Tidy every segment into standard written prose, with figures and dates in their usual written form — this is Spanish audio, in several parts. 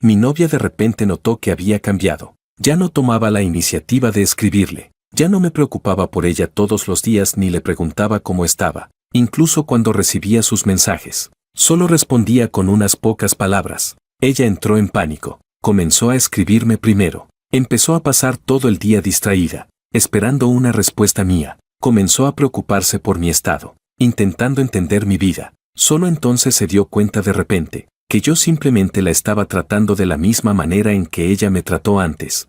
Mi novia de repente notó que había cambiado. Ya no tomaba la iniciativa de escribirle. Ya no me preocupaba por ella todos los días ni le preguntaba cómo estaba, incluso cuando recibía sus mensajes. Solo respondía con unas pocas palabras. Ella entró en pánico. Comenzó a escribirme primero. Empezó a pasar todo el día distraída, esperando una respuesta mía. Comenzó a preocuparse por mi estado, intentando entender mi vida. Solo entonces se dio cuenta de repente que yo simplemente la estaba tratando de la misma manera en que ella me trató antes.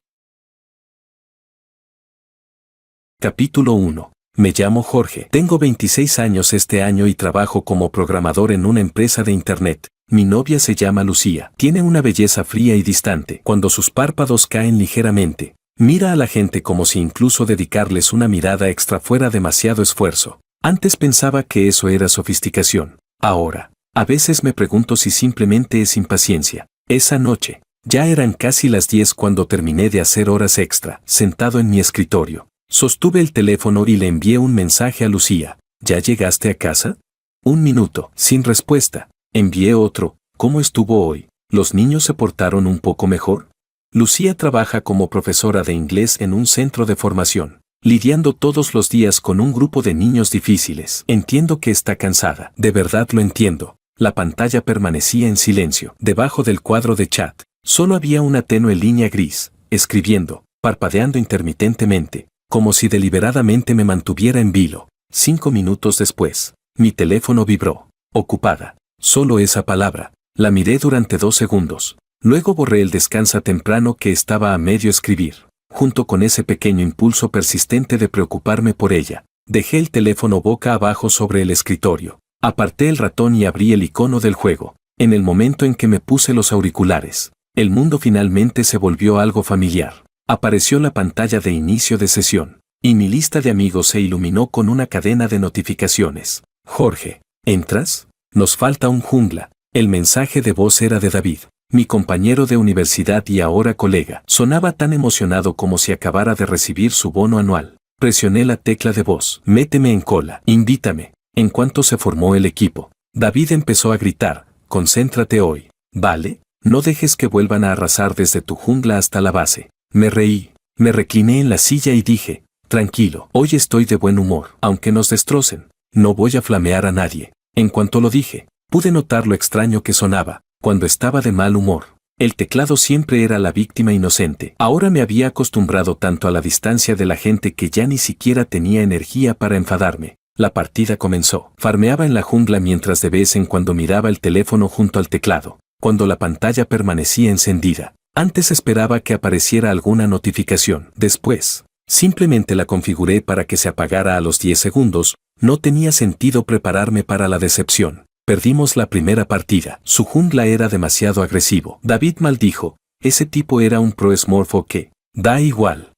Capítulo 1. Me llamo Jorge. Tengo 26 años este año y trabajo como programador en una empresa de internet. Mi novia se llama Lucía. Tiene una belleza fría y distante. Cuando sus párpados caen ligeramente, mira a la gente como si incluso dedicarles una mirada extra fuera demasiado esfuerzo. Antes pensaba que eso era sofisticación. Ahora, a veces me pregunto si simplemente es impaciencia. Esa noche, ya eran casi las 10 cuando terminé de hacer horas extra, sentado en mi escritorio. Sostuve el teléfono y le envié un mensaje a Lucía. ¿Ya llegaste a casa? 1 minuto, sin respuesta. Envié otro. ¿Cómo estuvo hoy? ¿Los niños se portaron un poco mejor? Lucía trabaja como profesora de inglés en un centro de formación, lidiando todos los días con un grupo de niños difíciles. Entiendo que está cansada. De verdad lo entiendo. La pantalla permanecía en silencio. Debajo del cuadro de chat, solo había una tenue línea gris, escribiendo, parpadeando intermitentemente, como si deliberadamente me mantuviera en vilo. 5 minutos después, mi teléfono vibró. Ocupada. Solo esa palabra. La miré durante 2 segundos. Luego borré el descansa temprano que estaba a medio escribir. Junto con ese pequeño impulso persistente de preocuparme por ella, dejé el teléfono boca abajo sobre el escritorio. Aparté el ratón y abrí el icono del juego. En el momento en que me puse los auriculares, el mundo finalmente se volvió algo familiar. Apareció la pantalla de inicio de sesión, y mi lista de amigos se iluminó con una cadena de notificaciones. Jorge, ¿entras? Nos falta un jungla. El mensaje de voz era de David, mi compañero de universidad y ahora colega. Sonaba tan emocionado como si acabara de recibir su bono anual. Presioné la tecla de voz. Méteme en cola. Invítame. En cuanto se formó el equipo, David empezó a gritar, concéntrate hoy, ¿vale? No dejes que vuelvan a arrasar desde tu jungla hasta la base. Me reí, me recliné en la silla y dije, tranquilo, hoy estoy de buen humor, aunque nos destrocen, no voy a flamear a nadie. En cuanto lo dije, pude notar lo extraño que sonaba, cuando estaba de mal humor. El teclado siempre era la víctima inocente. Ahora me había acostumbrado tanto a la distancia de la gente que ya ni siquiera tenía energía para enfadarme. La partida comenzó. Farmeaba en la jungla mientras de vez en cuando miraba el teléfono junto al teclado, cuando la pantalla permanecía encendida. Antes esperaba que apareciera alguna notificación. Después, simplemente la configuré para que se apagara a los 10 segundos. No tenía sentido prepararme para la decepción. Perdimos la primera partida. Su jungla era demasiado agresivo. David maldijo. Ese tipo era un pro smurfo que... Da igual.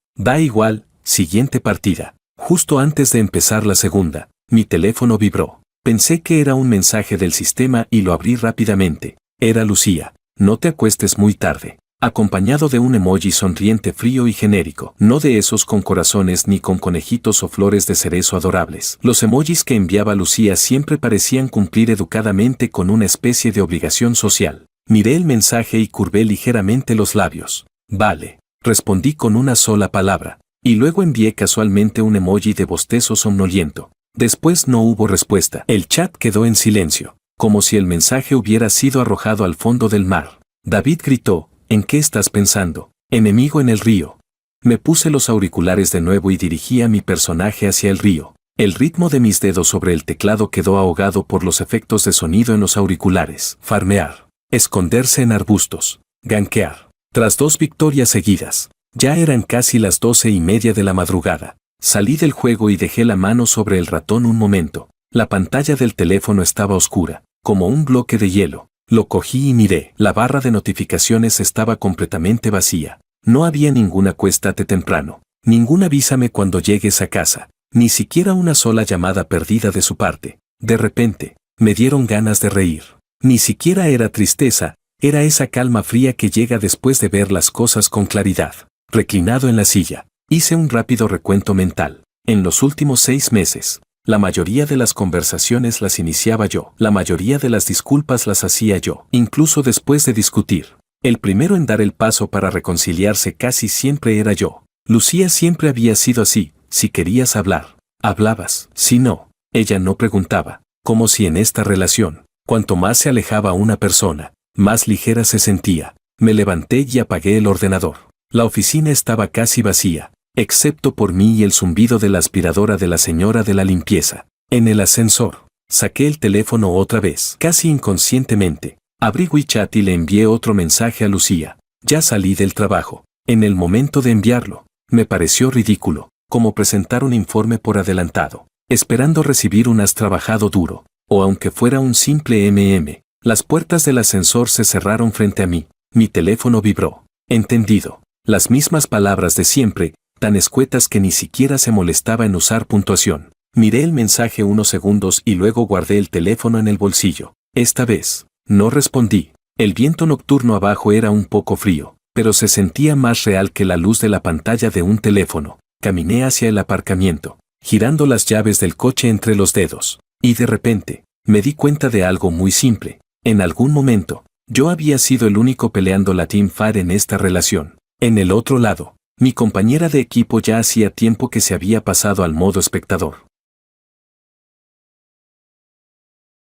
Siguiente partida. Justo antes de empezar la segunda, mi teléfono vibró. Pensé que era un mensaje del sistema y lo abrí rápidamente. Era Lucía. No te acuestes muy tarde. Acompañado de un emoji sonriente frío y genérico. No de esos con corazones ni con conejitos o flores de cerezo adorables. Los emojis que enviaba Lucía siempre parecían cumplir educadamente con una especie de obligación social. Miré el mensaje y curvé ligeramente los labios. Vale. Respondí con una sola palabra. Y luego envié casualmente un emoji de bostezo somnoliento. Después no hubo respuesta. El chat quedó en silencio, como si el mensaje hubiera sido arrojado al fondo del mar. David gritó, ¿en qué estás pensando? Enemigo en el río. Me puse los auriculares de nuevo y dirigí a mi personaje hacia el río. El ritmo de mis dedos sobre el teclado quedó ahogado por los efectos de sonido en los auriculares. Farmear. Esconderse en arbustos. Gankear. Tras 2 victorias seguidas. Ya eran casi las 12:30 de la madrugada. Salí del juego y dejé la mano sobre el ratón un momento. La pantalla del teléfono estaba oscura, como un bloque de hielo. Lo cogí y miré. La barra de notificaciones estaba completamente vacía. No había ninguna acuéstate temprano, ningún avísame cuando llegues a casa, ni siquiera una sola llamada perdida de su parte. De repente, me dieron ganas de reír. Ni siquiera era tristeza, era esa calma fría que llega después de ver las cosas con claridad. Reclinado en la silla, hice un rápido recuento mental. En los últimos 6 meses, la mayoría de las conversaciones las iniciaba yo, la mayoría de las disculpas las hacía yo, incluso después de discutir. El primero en dar el paso para reconciliarse casi siempre era yo. Lucía siempre había sido así: si querías hablar, hablabas; si no, ella no preguntaba. Como si en esta relación, cuanto más se alejaba una persona, más ligera se sentía. Me levanté y apagué el ordenador. La oficina estaba casi vacía, excepto por mí y el zumbido de la aspiradora de la señora de la limpieza. En el ascensor, saqué el teléfono otra vez, casi inconscientemente. Abrí WeChat y le envié otro mensaje a Lucía. Ya salí del trabajo. En el momento de enviarlo, me pareció ridículo, como presentar un informe por adelantado, esperando recibir un "has trabajado duro", o aunque fuera un simple MM. Las puertas del ascensor se cerraron frente a mí. Mi teléfono vibró. Entendido. Las mismas palabras de siempre, tan escuetas que ni siquiera se molestaba en usar puntuación. Miré el mensaje unos segundos y luego guardé el teléfono en el bolsillo. Esta vez, no respondí. El viento nocturno abajo era un poco frío, pero se sentía más real que la luz de la pantalla de un teléfono. Caminé hacia el aparcamiento, girando las llaves del coche entre los dedos. Y de repente, me di cuenta de algo muy simple. En algún momento, yo había sido el único peleando la teamfight en esta relación. En el otro lado, mi compañera de equipo ya hacía tiempo que se había pasado al modo espectador.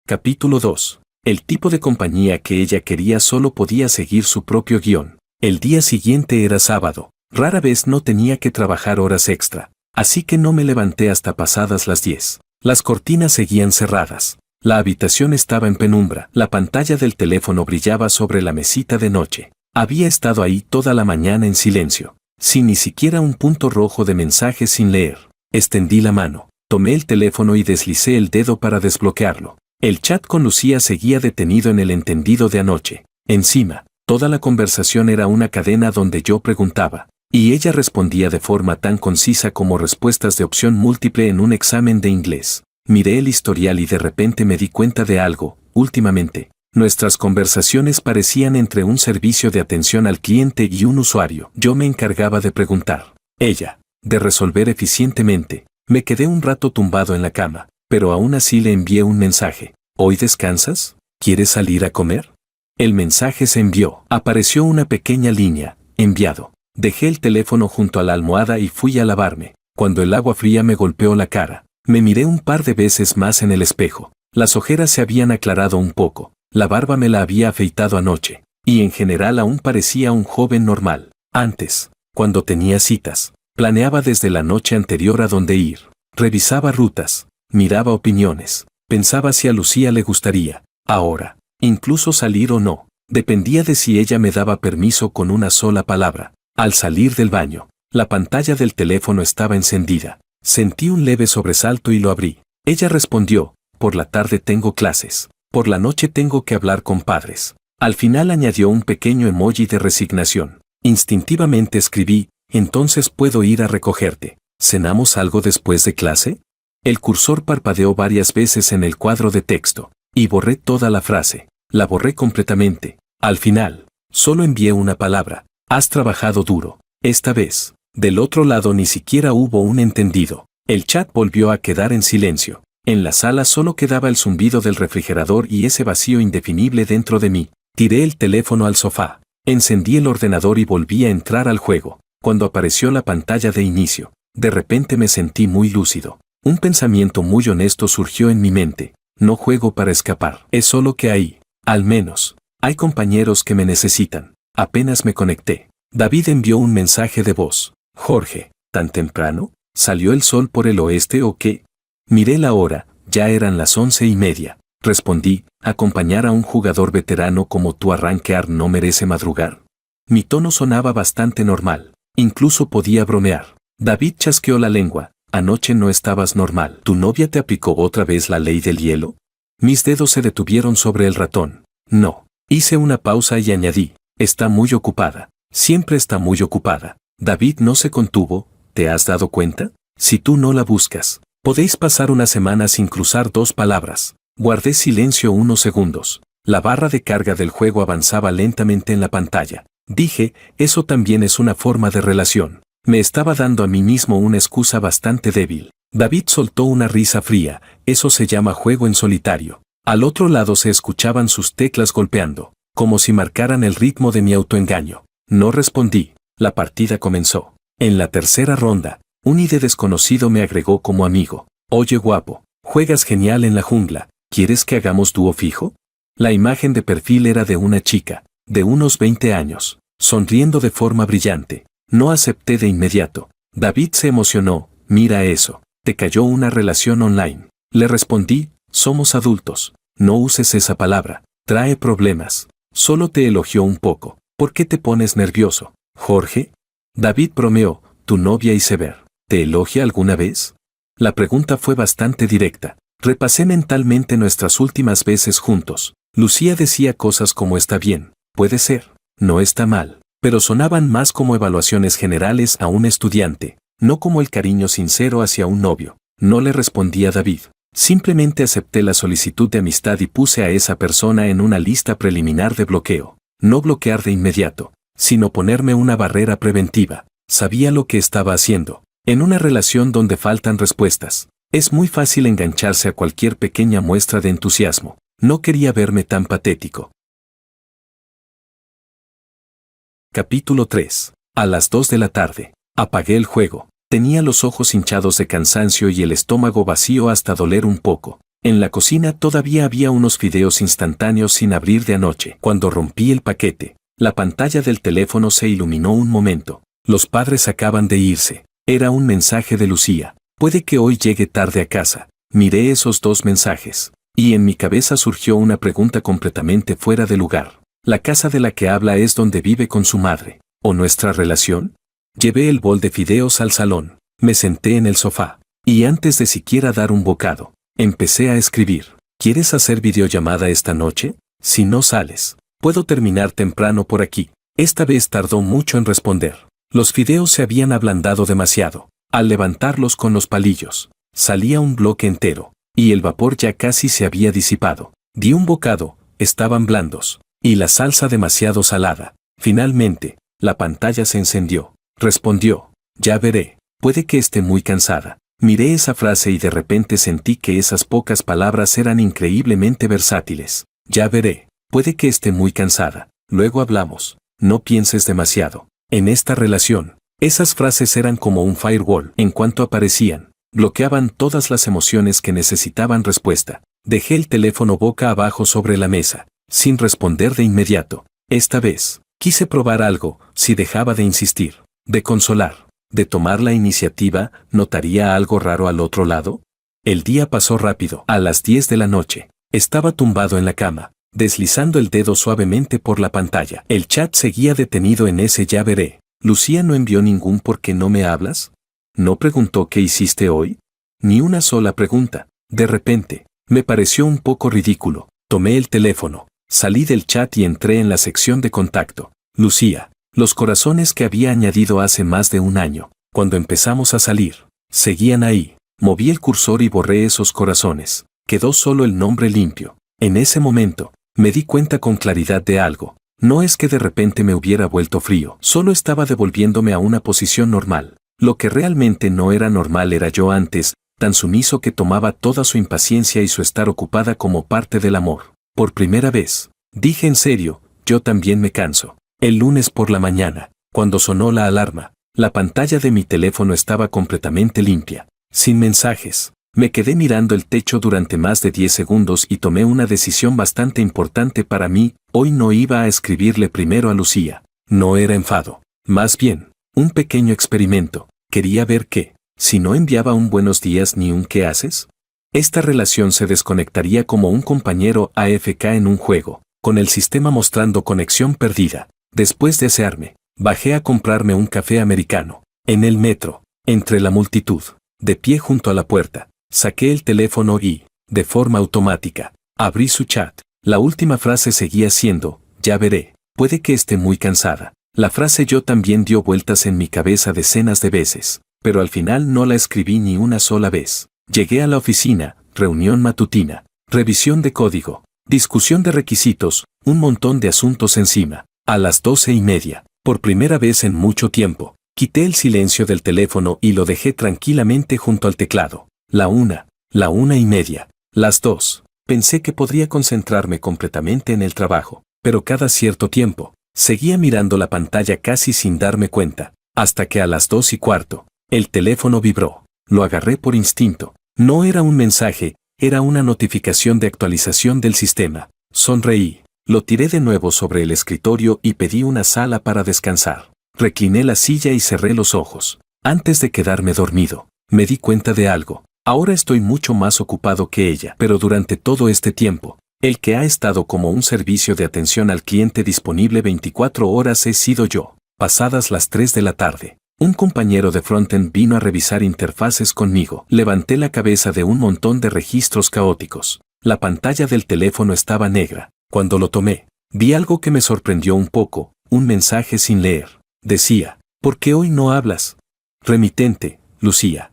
Capítulo 2. El tipo de compañía que ella quería solo podía seguir su propio guión. El día siguiente era sábado. Rara vez no tenía que trabajar horas extra, así que no me levanté hasta pasadas las 10. Las cortinas seguían cerradas. La habitación estaba en penumbra. La pantalla del teléfono brillaba sobre la mesita de noche. Había estado ahí toda la mañana en silencio, sin ni siquiera un punto rojo de mensaje sin leer. Extendí la mano, tomé el teléfono y deslicé el dedo para desbloquearlo. El chat con Lucía seguía detenido en el entendido de anoche. Encima, toda la conversación era una cadena donde yo preguntaba, y ella respondía de forma tan concisa como respuestas de opción múltiple en un examen de inglés. Miré el historial y de repente me di cuenta de algo. Últimamente, nuestras conversaciones parecían entre un servicio de atención al cliente y un usuario. Yo me encargaba de preguntar, ella, de resolver eficientemente. Me quedé un rato tumbado en la cama, pero aún así le envié un mensaje. ¿Hoy descansas? ¿Quieres salir a comer? El mensaje se envió. Apareció una pequeña línea: enviado. Dejé el teléfono junto a la almohada y fui a lavarme. Cuando el agua fría me golpeó la cara, me miré un par de veces más en el espejo. Las ojeras se habían aclarado un poco. La barba me la había afeitado anoche, y en general aún parecía un joven normal. Antes, cuando tenía citas, planeaba desde la noche anterior a dónde ir. Revisaba rutas, miraba opiniones, pensaba si a Lucía le gustaría. Ahora, incluso salir o no, dependía de si ella me daba permiso con una sola palabra. Al salir del baño, la pantalla del teléfono estaba encendida. Sentí un leve sobresalto y lo abrí. Ella respondió: por la tarde tengo clases, por la noche tengo que hablar con padres. Al final añadió un pequeño emoji de resignación. Instintivamente escribí: entonces puedo ir a recogerte. ¿Cenamos algo después de clase? El cursor parpadeó varias veces en el cuadro de texto, y borré toda la frase. La borré completamente. Al final, solo envié una palabra: has trabajado duro. Esta vez, del otro lado ni siquiera hubo un entendido. El chat volvió a quedar en silencio. En la sala solo quedaba el zumbido del refrigerador y ese vacío indefinible dentro de mí. Tiré el teléfono al sofá, encendí el ordenador y volví a entrar al juego. Cuando apareció la pantalla de inicio, de repente me sentí muy lúcido. Un pensamiento muy honesto surgió en mi mente: no juego para escapar. Es solo que ahí, al menos, hay compañeros que me necesitan. Apenas me conecté, David envió un mensaje de voz: Jorge, ¿tan temprano? ¿Salió el sol por el oeste o qué? Miré la hora, ya eran las 11:30. Respondí: acompañar a un jugador veterano como tú a rankear no merece madrugar. Mi tono sonaba bastante normal, incluso podía bromear. David chasqueó la lengua: anoche no estabas normal. ¿Tu novia te aplicó otra vez la ley del hielo? Mis dedos se detuvieron sobre el ratón. No. Hice una pausa y añadí: está muy ocupada. Siempre está muy ocupada. David no se contuvo: ¿te has dado cuenta? Si tú no la buscas, podéis pasar una semana sin cruzar dos palabras. Guardé silencio unos segundos. La barra de carga del juego avanzaba lentamente en la pantalla. Dije: eso también es una forma de relación. Me estaba dando a mí mismo una excusa bastante débil. David soltó una risa fría: eso se llama juego en solitario. Al otro lado se escuchaban sus teclas golpeando. como si marcaran el ritmo de mi autoengaño. No respondí. La partida comenzó. En la tercera ronda, un ID desconocido me agregó como amigo. Oye guapo, juegas genial en la jungla, ¿quieres que hagamos dúo fijo? La imagen de perfil era de una chica, de unos 20 años, sonriendo de forma brillante. No acepté de inmediato. David se emocionó, mira eso, te cayó una relación online. Le respondí, somos adultos, no uses esa palabra, trae problemas. Solo te elogió un poco, ¿por qué te pones nervioso, Jorge? David bromeó, tu novia Iceberg, ¿te elogia alguna vez? La pregunta fue bastante directa. Repasé mentalmente nuestras últimas veces juntos. Lucía decía cosas como está bien, puede ser, no está mal, pero sonaban más como evaluaciones generales a un estudiante, no como el cariño sincero hacia un novio. No le respondí a David. Simplemente acepté la solicitud de amistad y puse a esa persona en una lista preliminar de bloqueo. No bloquear de inmediato, sino ponerme una barrera preventiva. Sabía lo que estaba haciendo. En una relación donde faltan respuestas, es muy fácil engancharse a cualquier pequeña muestra de entusiasmo. No quería verme tan patético. Capítulo 3. A las 2 de la tarde. Apagué el juego. Tenía los ojos hinchados de cansancio y el estómago vacío hasta doler un poco. En la cocina todavía había unos fideos instantáneos sin abrir de anoche. Cuando rompí el paquete, la pantalla del teléfono se iluminó un momento. Los padres acaban de irse. Era un mensaje de Lucía. Puede que hoy llegue tarde a casa. Miré esos dos mensajes. Y en mi cabeza surgió una pregunta completamente fuera de lugar. ¿La casa de la que habla es donde vive con su madre? ¿O nuestra relación? Llevé el bol de fideos al salón. Me senté en el sofá. Y antes de siquiera dar un bocado, empecé a escribir. ¿Quieres hacer videollamada esta noche? Si no sales, puedo terminar temprano por aquí. Esta vez tardó mucho en responder. Los fideos se habían ablandado demasiado. Al levantarlos con los palillos, salía un bloque entero. Y el vapor ya casi se había disipado. Di un bocado, estaban blandos. Y la salsa demasiado salada. Finalmente, la pantalla se encendió. Respondió, ya veré, puede que esté muy cansada. Miré esa frase y de repente sentí que esas pocas palabras eran increíblemente versátiles. Ya veré, puede que esté muy cansada, luego hablamos, no pienses demasiado. En esta relación, esas frases eran como un firewall. En cuanto aparecían, bloqueaban todas las emociones que necesitaban respuesta. Dejé el teléfono boca abajo sobre la mesa, sin responder de inmediato. Esta vez, quise probar algo. Si dejaba de insistir, de consolar, de tomar la iniciativa, ¿notaría algo raro al otro lado? El día pasó rápido. A las 10 de la noche, estaba tumbado en la cama, deslizando el dedo suavemente por la pantalla. El chat seguía detenido en ese ya veré. Lucía no envió ningún ¿por qué no me hablas? ¿No preguntó qué hiciste hoy? Ni una sola pregunta. De repente, me pareció un poco ridículo. Tomé el teléfono, salí del chat y entré en la sección de contacto. Lucía. Los corazones que había añadido hace más de un año, cuando empezamos a salir, seguían ahí. Moví el cursor y borré esos corazones. Quedó solo el nombre limpio. En ese momento, me di cuenta con claridad de algo. No es que de repente me hubiera vuelto frío, solo estaba devolviéndome a una posición normal. Lo que realmente no era normal era yo antes, tan sumiso que tomaba toda su impaciencia y su estar ocupada como parte del amor. Por primera vez, dije en serio, yo también me canso. El lunes por la mañana, cuando sonó la alarma, la pantalla de mi teléfono estaba completamente limpia, sin mensajes. Me quedé mirando el techo durante más de 10 segundos y tomé una decisión bastante importante para mí. Hoy no iba a escribirle primero a Lucía. No era enfado, más bien, un pequeño experimento. Quería ver qué, si no enviaba un buenos días ni un ¿qué haces? Esta relación se desconectaría como un compañero AFK en un juego, con el sistema mostrando conexión perdida. Después de asearme, bajé a comprarme un café americano. En el metro, entre la multitud, de pie junto a la puerta, saqué el teléfono y, de forma automática, abrí su chat. La última frase seguía siendo, ya veré, puede que esté muy cansada. La frase yo también dio vueltas en mi cabeza decenas de veces, pero al final no la escribí ni una sola vez. Llegué a la oficina, reunión matutina, revisión de código, discusión de requisitos, un montón de asuntos encima. A las 12:30, por primera vez en mucho tiempo, quité el silencio del teléfono y lo dejé tranquilamente junto al teclado. La 1:30, las 2. Pensé que podría concentrarme completamente en el trabajo, pero cada cierto tiempo, seguía mirando la pantalla casi sin darme cuenta, hasta que a las 2:15, el teléfono vibró. Lo agarré por instinto. No era un mensaje, era una notificación de actualización del sistema. Sonreí. Lo tiré de nuevo sobre el escritorio y pedí una sala para descansar. Recliné la silla y cerré los ojos. Antes de quedarme dormido, me di cuenta de algo. Ahora estoy mucho más ocupado que ella, pero durante todo este tiempo, el que ha estado como un servicio de atención al cliente disponible 24 horas he sido yo. Pasadas las 3 de la tarde, un compañero de frontend vino a revisar interfaces conmigo. Levanté la cabeza de un montón de registros caóticos. La pantalla del teléfono estaba negra. Cuando lo tomé, vi algo que me sorprendió un poco, un mensaje sin leer. Decía, ¿por qué hoy no hablas? Remitente, Lucía.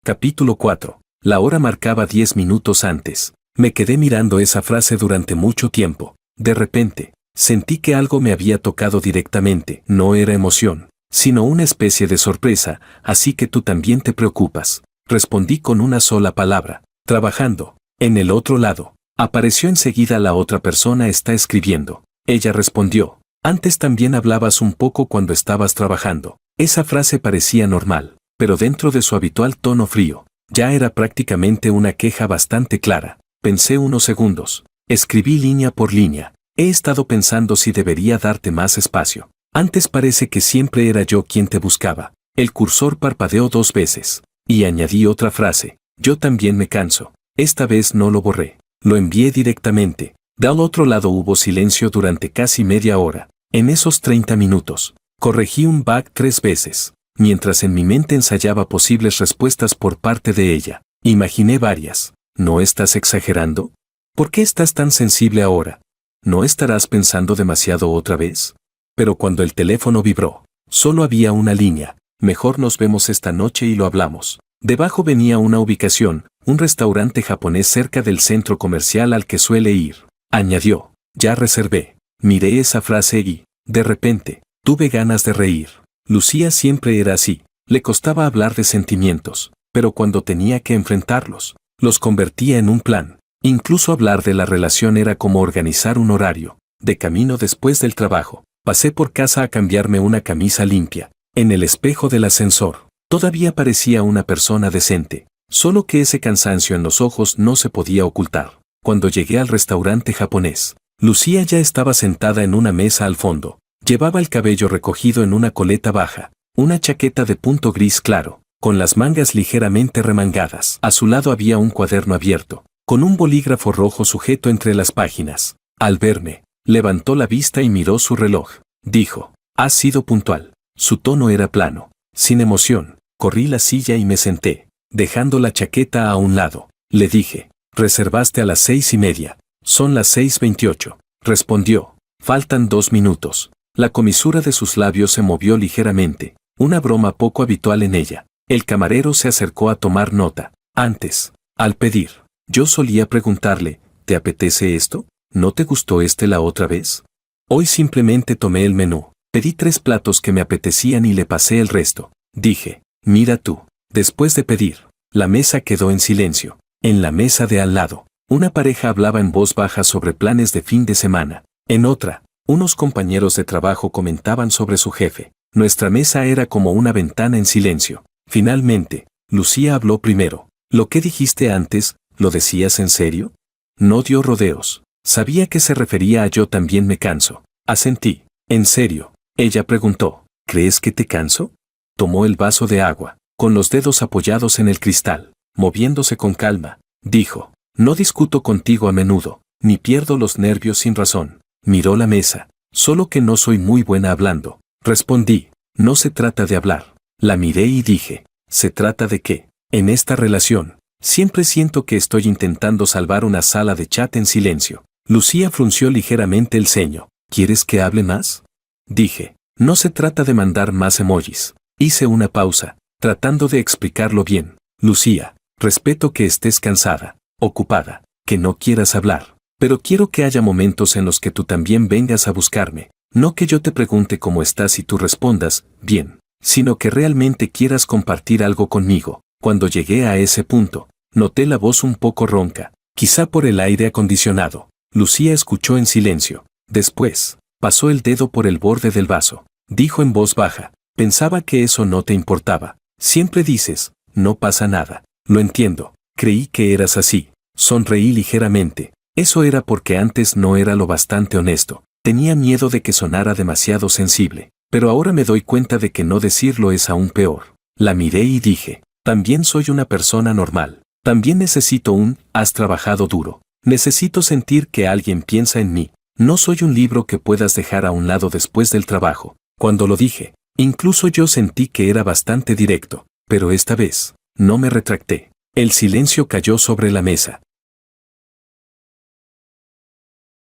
Capítulo 4. La hora marcaba 10 minutos antes. Me quedé mirando esa frase durante mucho tiempo. De repente, sentí que algo me había tocado directamente. No era emoción, sino una especie de sorpresa. Así que tú también te preocupas. Respondí con una sola palabra. Trabajando. En el otro lado, apareció enseguida la otra persona está escribiendo. Ella respondió. Antes también hablabas un poco cuando estabas trabajando. Esa frase parecía normal, pero dentro de su habitual tono frío, ya era prácticamente una queja bastante clara. Pensé unos segundos. Escribí línea por línea. He estado pensando si debería darte más espacio. Antes parece que siempre era yo quien te buscaba. El cursor parpadeó 2 veces. Y añadí otra frase. Yo también me canso. Esta vez no lo borré. Lo envié directamente. Del otro lado hubo silencio durante casi media hora. En esos 30 minutos, corregí un bug 3 veces. Mientras en mi mente ensayaba posibles respuestas por parte de ella, imaginé varias. ¿No estás exagerando? ¿Por qué estás tan sensible ahora? ¿No estarás pensando demasiado otra vez? Pero cuando el teléfono vibró, solo había una línea. Mejor nos vemos esta noche y lo hablamos. Debajo venía una ubicación, un restaurante japonés cerca del centro comercial al que suele ir. Añadió, ya reservé. Miré esa frase y, de repente, tuve ganas de reír. Lucía siempre era así, le costaba hablar de sentimientos, pero cuando tenía que enfrentarlos, los convertía en un plan. Incluso hablar de la relación era como organizar un horario. De camino después del trabajo, pasé por casa a cambiarme una camisa limpia. En el espejo del ascensor, todavía parecía una persona decente, solo que ese cansancio en los ojos no se podía ocultar. Cuando llegué al restaurante japonés, Lucía ya estaba sentada en una mesa al fondo. Llevaba el cabello recogido en una coleta baja, una chaqueta de punto gris claro, con las mangas ligeramente remangadas. A su lado había un cuaderno abierto, con un bolígrafo rojo sujeto entre las páginas. Al verme, levantó la vista y miró su reloj. Dijo, has sido puntual. Su tono era plano, sin emoción. Corrí la silla y me senté, dejando la chaqueta a un lado. Le dije, reservaste a las 6:30. Son las 6:28. Respondió, faltan 2 minutos. La comisura de sus labios se movió ligeramente, una broma poco habitual en ella. El camarero se acercó a tomar nota. Antes, al pedir, yo solía preguntarle, ¿te apetece esto? ¿No te gustó la otra vez? Hoy simplemente tomé el menú, pedí 3 platos que me apetecían y le pasé el resto. Dije, mira tú. Después de pedir, la mesa quedó en silencio. En la mesa de al lado, una pareja hablaba en voz baja sobre planes de fin de semana. En otra, unos compañeros de trabajo comentaban sobre su jefe. Nuestra mesa era como una ventana en silencio. Finalmente, Lucía habló primero. ¿Lo que dijiste antes, lo decías en serio? No dio rodeos. Sabía que se refería a yo también me canso. Asentí. ¿En serio? Ella preguntó. ¿Crees que te canso? Tomó el vaso de agua, con los dedos apoyados en el cristal, moviéndose con calma. Dijo, no discuto contigo a menudo, ni pierdo los nervios sin razón. Miró la mesa. Solo que no soy muy buena hablando. Respondí, no se trata de hablar. La miré y dije, ¿se trata de qué? En esta relación, siempre siento que estoy intentando salvar una sala de chat en silencio. Lucía frunció ligeramente el ceño. ¿Quieres que hable más? Dije, no se trata de mandar más emojis. Hice una pausa, tratando de explicarlo bien. Lucía, respeto que estés cansada, ocupada, que no quieras hablar. Pero quiero que haya momentos en los que tú también vengas a buscarme. No que yo te pregunte cómo estás y tú respondas, bien, sino que realmente quieras compartir algo conmigo. Cuando llegué a ese punto, noté la voz un poco ronca. Quizá por el aire acondicionado. Lucía escuchó en silencio. Después, pasó el dedo por el borde del vaso. Dijo en voz baja, pensaba que eso no te importaba. Siempre dices, no pasa nada. Lo entiendo. Creí que eras así. Sonreí ligeramente. Eso era porque antes no era lo bastante honesto. Tenía miedo de que sonara demasiado sensible. Pero ahora me doy cuenta de que no decirlo es aún peor. La miré y dije, también soy una persona normal. También necesito has trabajado duro. Necesito sentir que alguien piensa en mí. No soy un libro que puedas dejar a un lado después del trabajo. Cuando lo dije, incluso yo sentí que era bastante directo. Pero esta vez, no me retracté. El silencio cayó sobre la mesa.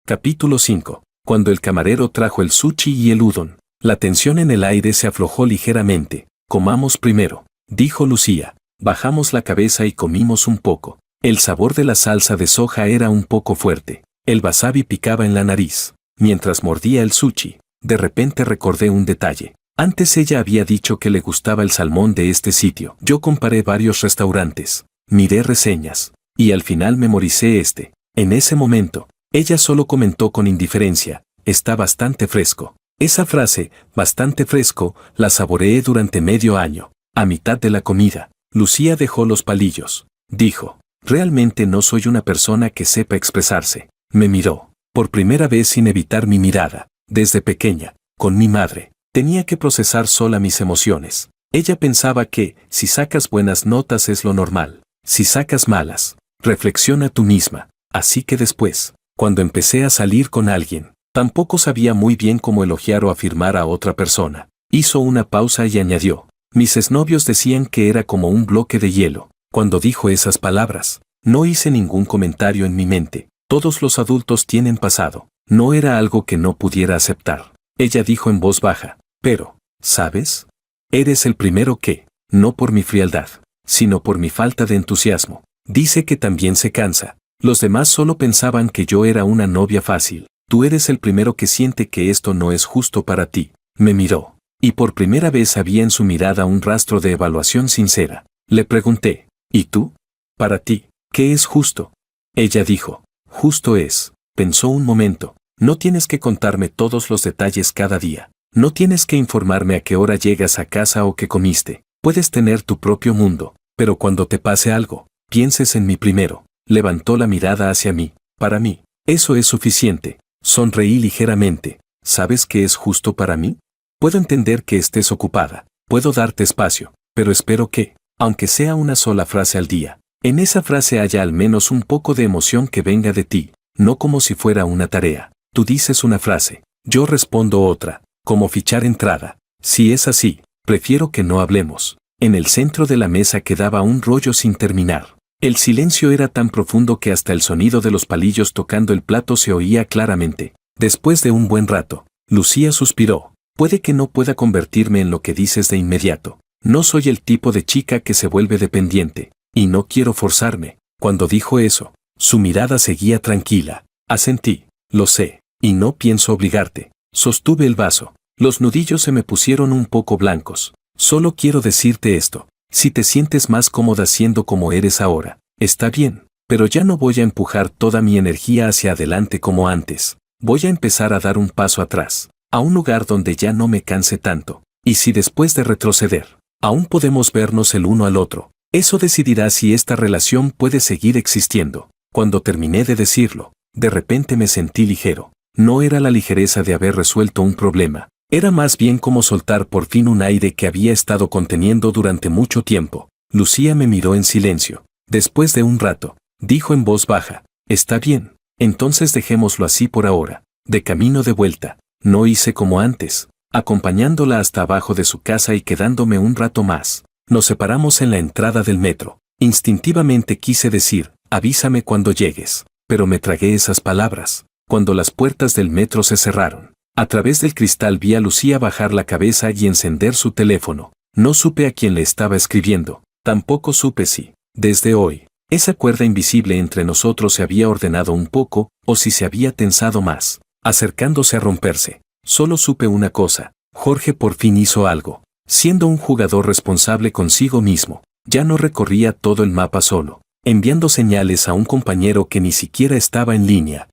Capítulo 5. Cuando el camarero trajo el sushi y el udon. La tensión en el aire se aflojó ligeramente. Comamos primero, dijo Lucía. Bajamos la cabeza y comimos un poco. El sabor de la salsa de soja era un poco fuerte. El wasabi picaba en la nariz. Mientras mordía el sushi, de repente recordé un detalle. Antes ella había dicho que le gustaba el salmón de este sitio. Yo comparé varios restaurantes, miré reseñas, y al final memoricé este. En ese momento, ella solo comentó con indiferencia, está bastante fresco. Esa frase, bastante fresco, la saboreé durante medio año. A mitad de la comida, Lucía dejó los palillos. Dijo, realmente no soy una persona que sepa expresarse. Me miró, por primera vez sin evitar mi mirada. Desde pequeña, con mi madre, tenía que procesar sola mis emociones. Ella pensaba que, si sacas buenas notas es lo normal. Si sacas malas, reflexiona tú misma. Así que después, cuando empecé a salir con alguien, tampoco sabía muy bien cómo elogiar o afirmar a otra persona. Hizo una pausa y añadió, mis exnovios decían que era como un bloque de hielo. Cuando dijo esas palabras, no hice ningún comentario en mi mente. Todos los adultos tienen pasado. No era algo que no pudiera aceptar. Ella dijo en voz baja, pero, ¿sabes? Eres el primero que, no por mi frialdad, sino por mi falta de entusiasmo, dice que también se cansa. Los demás solo pensaban que yo era una novia fácil. Tú eres el primero que siente que esto no es justo para ti. Me miró, y por primera vez había en su mirada un rastro de evaluación sincera. Le pregunté, ¿y tú? Para ti, ¿qué es justo? Ella dijo, justo es. Pensó un momento, no tienes que contarme todos los detalles cada día. No tienes que informarme a qué hora llegas a casa o qué comiste. Puedes tener tu propio mundo, pero cuando te pase algo, pienses en mí primero. Levantó la mirada hacia mí. Para mí, eso es suficiente. Sonreí ligeramente. ¿Sabes qué es justo para mí? Puedo entender que estés ocupada. Puedo darte espacio, pero espero que, aunque sea una sola frase al día, en esa frase haya al menos un poco de emoción que venga de ti, no como si fuera una tarea. Tú dices una frase, yo respondo otra, como fichar entrada. Si es así, prefiero que no hablemos. En el centro de la mesa quedaba un rollo sin terminar. El silencio era tan profundo que hasta el sonido de los palillos tocando el plato se oía claramente. Después de un buen rato, Lucía suspiró. Puede que no pueda convertirme en lo que dices de inmediato. No soy el tipo de chica que se vuelve dependiente, y no quiero forzarme. Cuando dijo eso, su mirada seguía tranquila. Asentí. Lo sé, y no pienso obligarte. Sostuve el vaso. Los nudillos se me pusieron un poco blancos. Solo quiero decirte esto. Si te sientes más cómoda siendo como eres ahora, está bien, pero ya no voy a empujar toda mi energía hacia adelante como antes. Voy a empezar a dar un paso atrás, a un lugar donde ya no me canse tanto. Y si después de retroceder, aún podemos vernos el uno al otro, eso decidirá si esta relación puede seguir existiendo. Cuando terminé de decirlo, de repente me sentí ligero. No era la ligereza de haber resuelto un problema. Era más bien como soltar por fin un aire que había estado conteniendo durante mucho tiempo. Lucía me miró en silencio. Después de un rato, dijo en voz baja, está bien, entonces dejémoslo así por ahora. De camino de vuelta, no hice como antes, acompañándola hasta abajo de su casa y quedándome un rato más. Nos separamos en la entrada del metro. Instintivamente quise decir, avísame cuando llegues, pero me tragué esas palabras. Cuando las puertas del metro se cerraron, a través del cristal vi a Lucía bajar la cabeza y encender su teléfono. No supe a quién le estaba escribiendo, tampoco supe si, desde hoy, esa cuerda invisible entre nosotros se había ordenado un poco, o si se había tensado más, acercándose a romperse. Solo supe una cosa, Jorge por fin hizo algo. Siendo un jugador responsable consigo mismo, ya no recorría todo el mapa solo. enviando señales a un compañero que ni siquiera estaba en línea.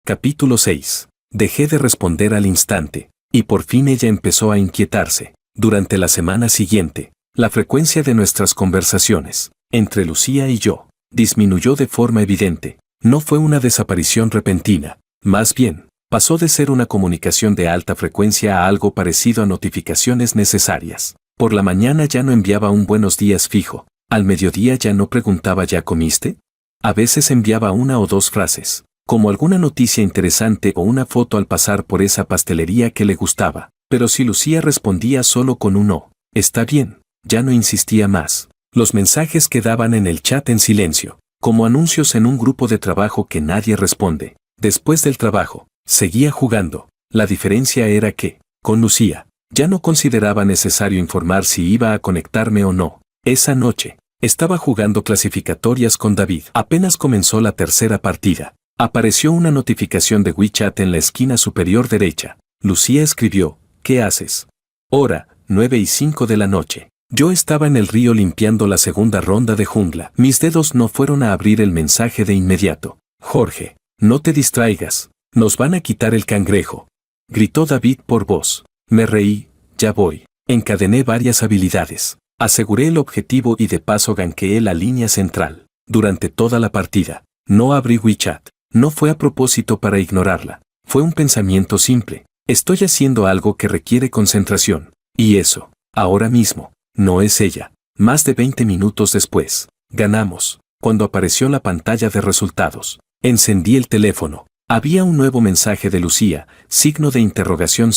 Capítulo 6. Dejé de responder al instante, y por fin ella empezó a inquietarse. Durante la semana siguiente, la frecuencia de nuestras conversaciones, entre Lucía y yo, disminuyó de forma evidente. No fue una desaparición repentina, más bien, pasó de ser una comunicación de alta frecuencia a algo parecido a notificaciones necesarias. Por la mañana ya no enviaba un buenos días fijo, al mediodía ya no preguntaba ¿ya comiste? A veces enviaba una o dos frases, como alguna noticia interesante o una foto al pasar por esa pastelería que le gustaba, pero si Lucía respondía solo con un no, está bien, ya no insistía más. Los mensajes quedaban en el chat en silencio, como anuncios en un grupo de trabajo que nadie responde. Después del trabajo, seguía jugando. La diferencia era que, con Lucía, ya no consideraba necesario informar si iba a conectarme o no. Esa noche, estaba jugando clasificatorias con David. Apenas comenzó la tercera partida. Apareció una notificación de WeChat en la esquina superior derecha. Lucía escribió, ¿qué haces? Hora, 9:05 de la noche. Yo estaba en el río limpiando la segunda ronda de jungla. Mis dedos no fueron a abrir el mensaje de inmediato. Jorge, no te distraigas. Nos van a quitar el cangrejo. Gritó David por voz. Me reí, ya voy. Encadené varias habilidades. Aseguré el objetivo y de paso ganqueé la línea central. Durante toda la partida, no abrí WeChat. No fue a propósito para ignorarla. Fue un pensamiento simple. Estoy haciendo algo que requiere concentración. Y eso, ahora mismo, no es ella. Más de 20 minutos después, ganamos. Cuando apareció la pantalla de resultados, encendí el teléfono. Había un nuevo mensaje de Lucía, signo de interrogación.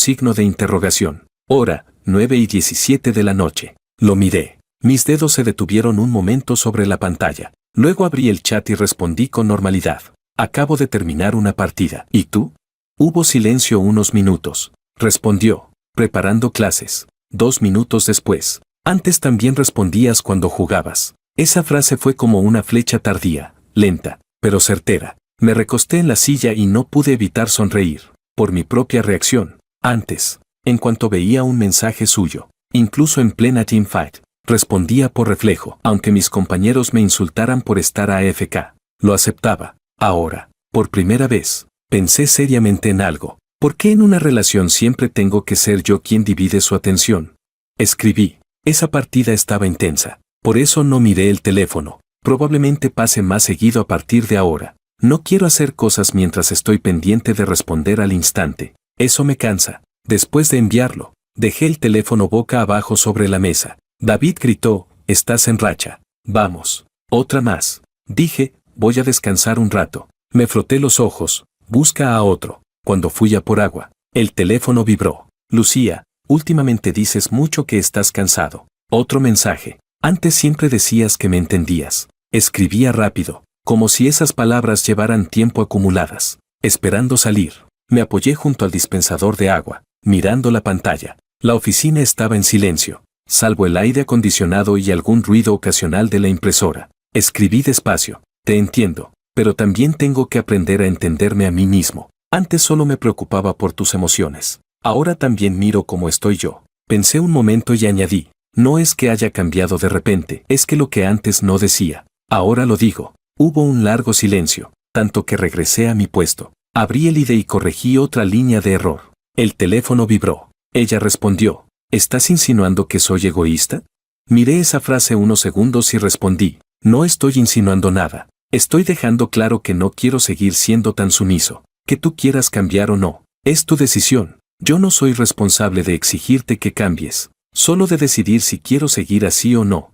Hora, 9:17 de la noche. Lo miré. Mis dedos se detuvieron un momento sobre la pantalla. Luego abrí el chat y respondí con normalidad. Acabo de terminar una partida. ¿Y tú? Hubo silencio unos minutos. Respondió, preparando clases. 2 minutos después. Antes también respondías cuando jugabas. Esa frase fue como una flecha tardía, lenta, pero certera. Me recosté en la silla y no pude evitar sonreír, por mi propia reacción. Antes, en cuanto veía un mensaje suyo, incluso en plena teamfight, respondía por reflejo. Aunque mis compañeros me insultaran por estar AFK, lo aceptaba. Ahora, por primera vez, pensé seriamente en algo. ¿Por qué en una relación siempre tengo que ser yo quien divide su atención? Escribí. Esa partida estaba intensa. Por eso no miré el teléfono. Probablemente pase más seguido a partir de ahora. No quiero hacer cosas mientras estoy pendiente de responder al instante. Eso me cansa. Después de enviarlo, dejé el teléfono boca abajo sobre la mesa. David gritó, estás en racha. Vamos. Otra más. Dije, voy a descansar un rato. Me froté los ojos. Busca a otro. Cuando fui a por agua, el teléfono vibró. Lucía, últimamente dices mucho que estás cansado. Otro mensaje. Antes siempre decías que me entendías. Escribía rápido, como si esas palabras llevaran tiempo acumuladas. Esperando salir, me apoyé junto al dispensador de agua, mirando la pantalla. La oficina estaba en silencio, salvo el aire acondicionado y algún ruido ocasional de la impresora. Escribí despacio. Te entiendo, pero también tengo que aprender a entenderme a mí mismo. Antes solo me preocupaba por tus emociones. Ahora también miro cómo estoy yo. Pensé un momento y añadí, no es que haya cambiado de repente, es que lo que antes no decía, ahora lo digo. Hubo un largo silencio, tanto que regresé a mi puesto. Abrí el IDE y corregí otra línea de error. El teléfono vibró. Ella respondió, ¿estás insinuando que soy egoísta? Miré esa frase unos segundos y respondí, no estoy insinuando nada. Estoy dejando claro que no quiero seguir siendo tan sumiso. Que tú quieras cambiar o no, es tu decisión. Yo no soy responsable de exigirte que cambies, solo de decidir si quiero seguir así o no.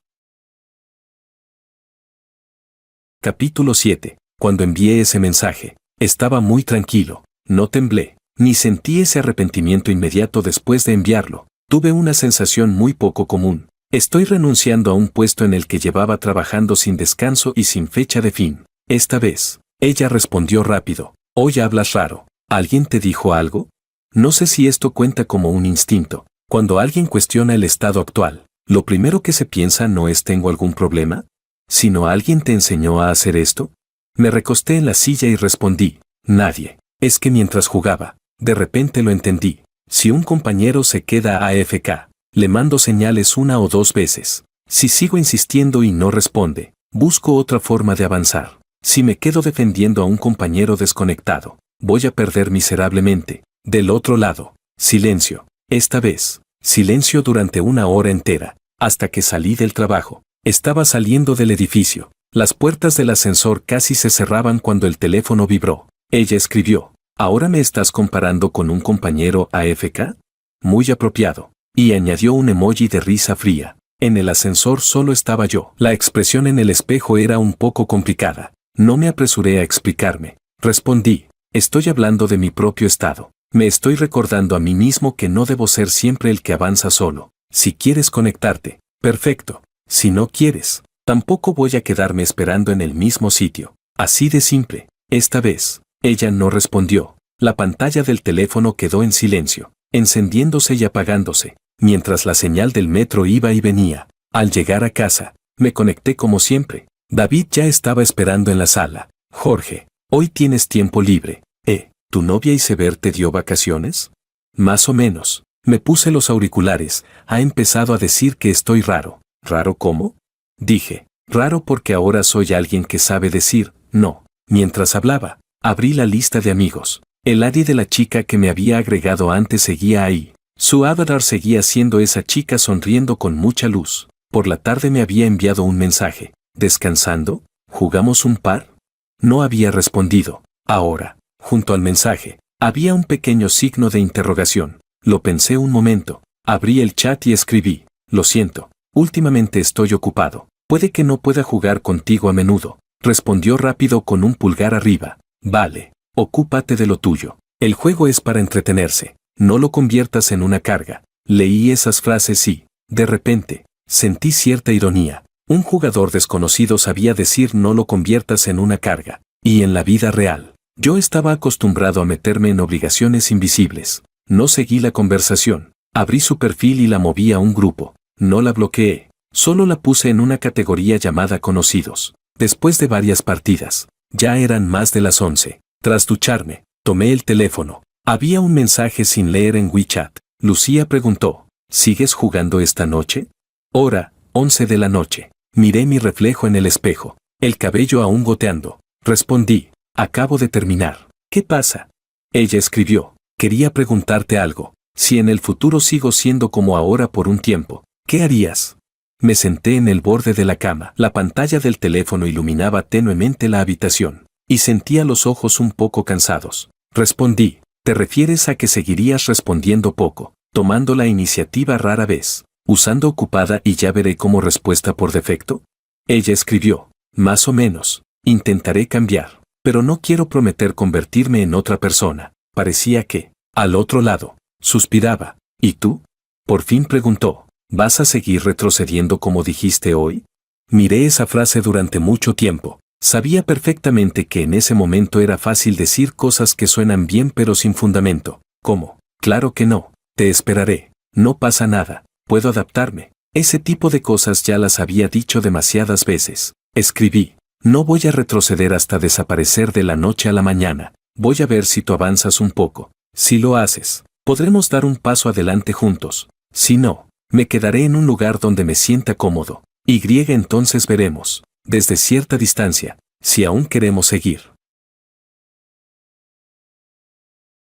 Capítulo 7. Cuando envié ese mensaje, estaba muy tranquilo, no temblé, ni sentí ese arrepentimiento inmediato después de enviarlo. Tuve una sensación muy poco común. Estoy renunciando a un puesto en el que llevaba trabajando sin descanso y sin fecha de fin. Esta vez, ella respondió rápido. Hoy hablas raro. ¿Alguien te dijo algo? No sé si esto cuenta como un instinto. Cuando alguien cuestiona el estado actual, lo primero que se piensa no es ¿tengo algún problema?, sino ¿alguien te enseñó a hacer esto? Me recosté en la silla y respondí, nadie. Es que mientras jugaba, de repente lo entendí. Si un compañero se queda AFK, le mando señales una o dos veces. Si sigo insistiendo y no responde, busco otra forma de avanzar. Si me quedo defendiendo a un compañero desconectado, voy a perder miserablemente. Del otro lado, silencio. Esta vez, silencio durante 1 hora entera, hasta que salí del trabajo. Estaba saliendo del edificio. Las puertas del ascensor casi se cerraban cuando el teléfono vibró. Ella escribió: ¿ahora me estás comparando con un compañero AFK? Muy apropiado. Y añadió un emoji de risa fría. En el ascensor solo estaba yo. La expresión en el espejo era un poco complicada. No me apresuré a explicarme. Respondí: estoy hablando de mi propio estado. Me estoy recordando a mí mismo que no debo ser siempre el que avanza solo. Si quieres conectarte, perfecto. Si no quieres, tampoco voy a quedarme esperando en el mismo sitio. Así de simple. Esta vez, ella no respondió. La pantalla del teléfono quedó en silencio, encendiéndose y apagándose, mientras la señal del metro iba y venía. Al llegar a casa, me conecté como siempre. David ya estaba esperando en la sala. Jorge, hoy tienes tiempo libre. ¿Tu novia Iceberg te dio vacaciones? Más o menos. Me puse los auriculares. Ha empezado a decir que estoy raro. ¿Raro cómo? Dije, raro porque ahora soy alguien que sabe decir no. Mientras hablaba, abrí la lista de amigos. El ID de la chica que me había agregado antes seguía ahí. Su avatar seguía siendo esa chica sonriendo con mucha luz. Por la tarde me había enviado un mensaje. ¿Descansando? ¿Jugamos un par? No había respondido. Ahora, junto al mensaje, había un pequeño signo de interrogación. Lo pensé un momento. Abrí el chat y escribí: lo siento, últimamente estoy ocupado. Puede que no pueda jugar contigo a menudo. Respondió rápido con un pulgar arriba. Vale, ocúpate de lo tuyo. El juego es para entretenerse. No lo conviertas en una carga. Leí esas frases y, de repente, sentí cierta ironía. Un jugador desconocido sabía decir no lo conviertas en una carga. Y en la vida real, yo estaba acostumbrado a meterme en obligaciones invisibles. No seguí la conversación. Abrí su perfil y la moví a un grupo. No la bloqueé. Solo la puse en una categoría llamada conocidos. Después de varias partidas, ya eran más de las 11. Tras ducharme, tomé el teléfono. Había un mensaje sin leer en WeChat. Lucía preguntó: ¿sigues jugando esta noche? Hora, 11 de la noche. Miré mi reflejo en el espejo. El cabello aún goteando. Respondí: acabo de terminar. ¿Qué pasa? Ella escribió: quería preguntarte algo. Si en el futuro sigo siendo como ahora por un tiempo, ¿qué harías? Me senté en el borde de la cama. La pantalla del teléfono iluminaba tenuemente la habitación, y sentía los ojos un poco cansados. Respondí: ¿te refieres a que seguirías respondiendo poco, tomando la iniciativa rara vez, usando ocupada y ya veré como respuesta por defecto? Ella escribió: más o menos. Intentaré cambiar, pero no quiero prometer convertirme en otra persona. Parecía que, al otro lado, suspiraba. ¿Y tú? Por fin preguntó: ¿vas a seguir retrocediendo como dijiste hoy? Miré esa frase durante mucho tiempo. Sabía perfectamente que en ese momento era fácil decir cosas que suenan bien pero sin fundamento. ¿Cómo? Claro que no. Te esperaré. No pasa nada. Puedo adaptarme. Ese tipo de cosas ya las había dicho demasiadas veces. Escribí: no voy a retroceder hasta desaparecer de la noche a la mañana. Voy a ver si tú avanzas un poco. Si lo haces, podremos dar un paso adelante juntos. Si no, me quedaré en un lugar donde me sienta cómodo. Entonces veremos, desde cierta distancia, si aún queremos seguir.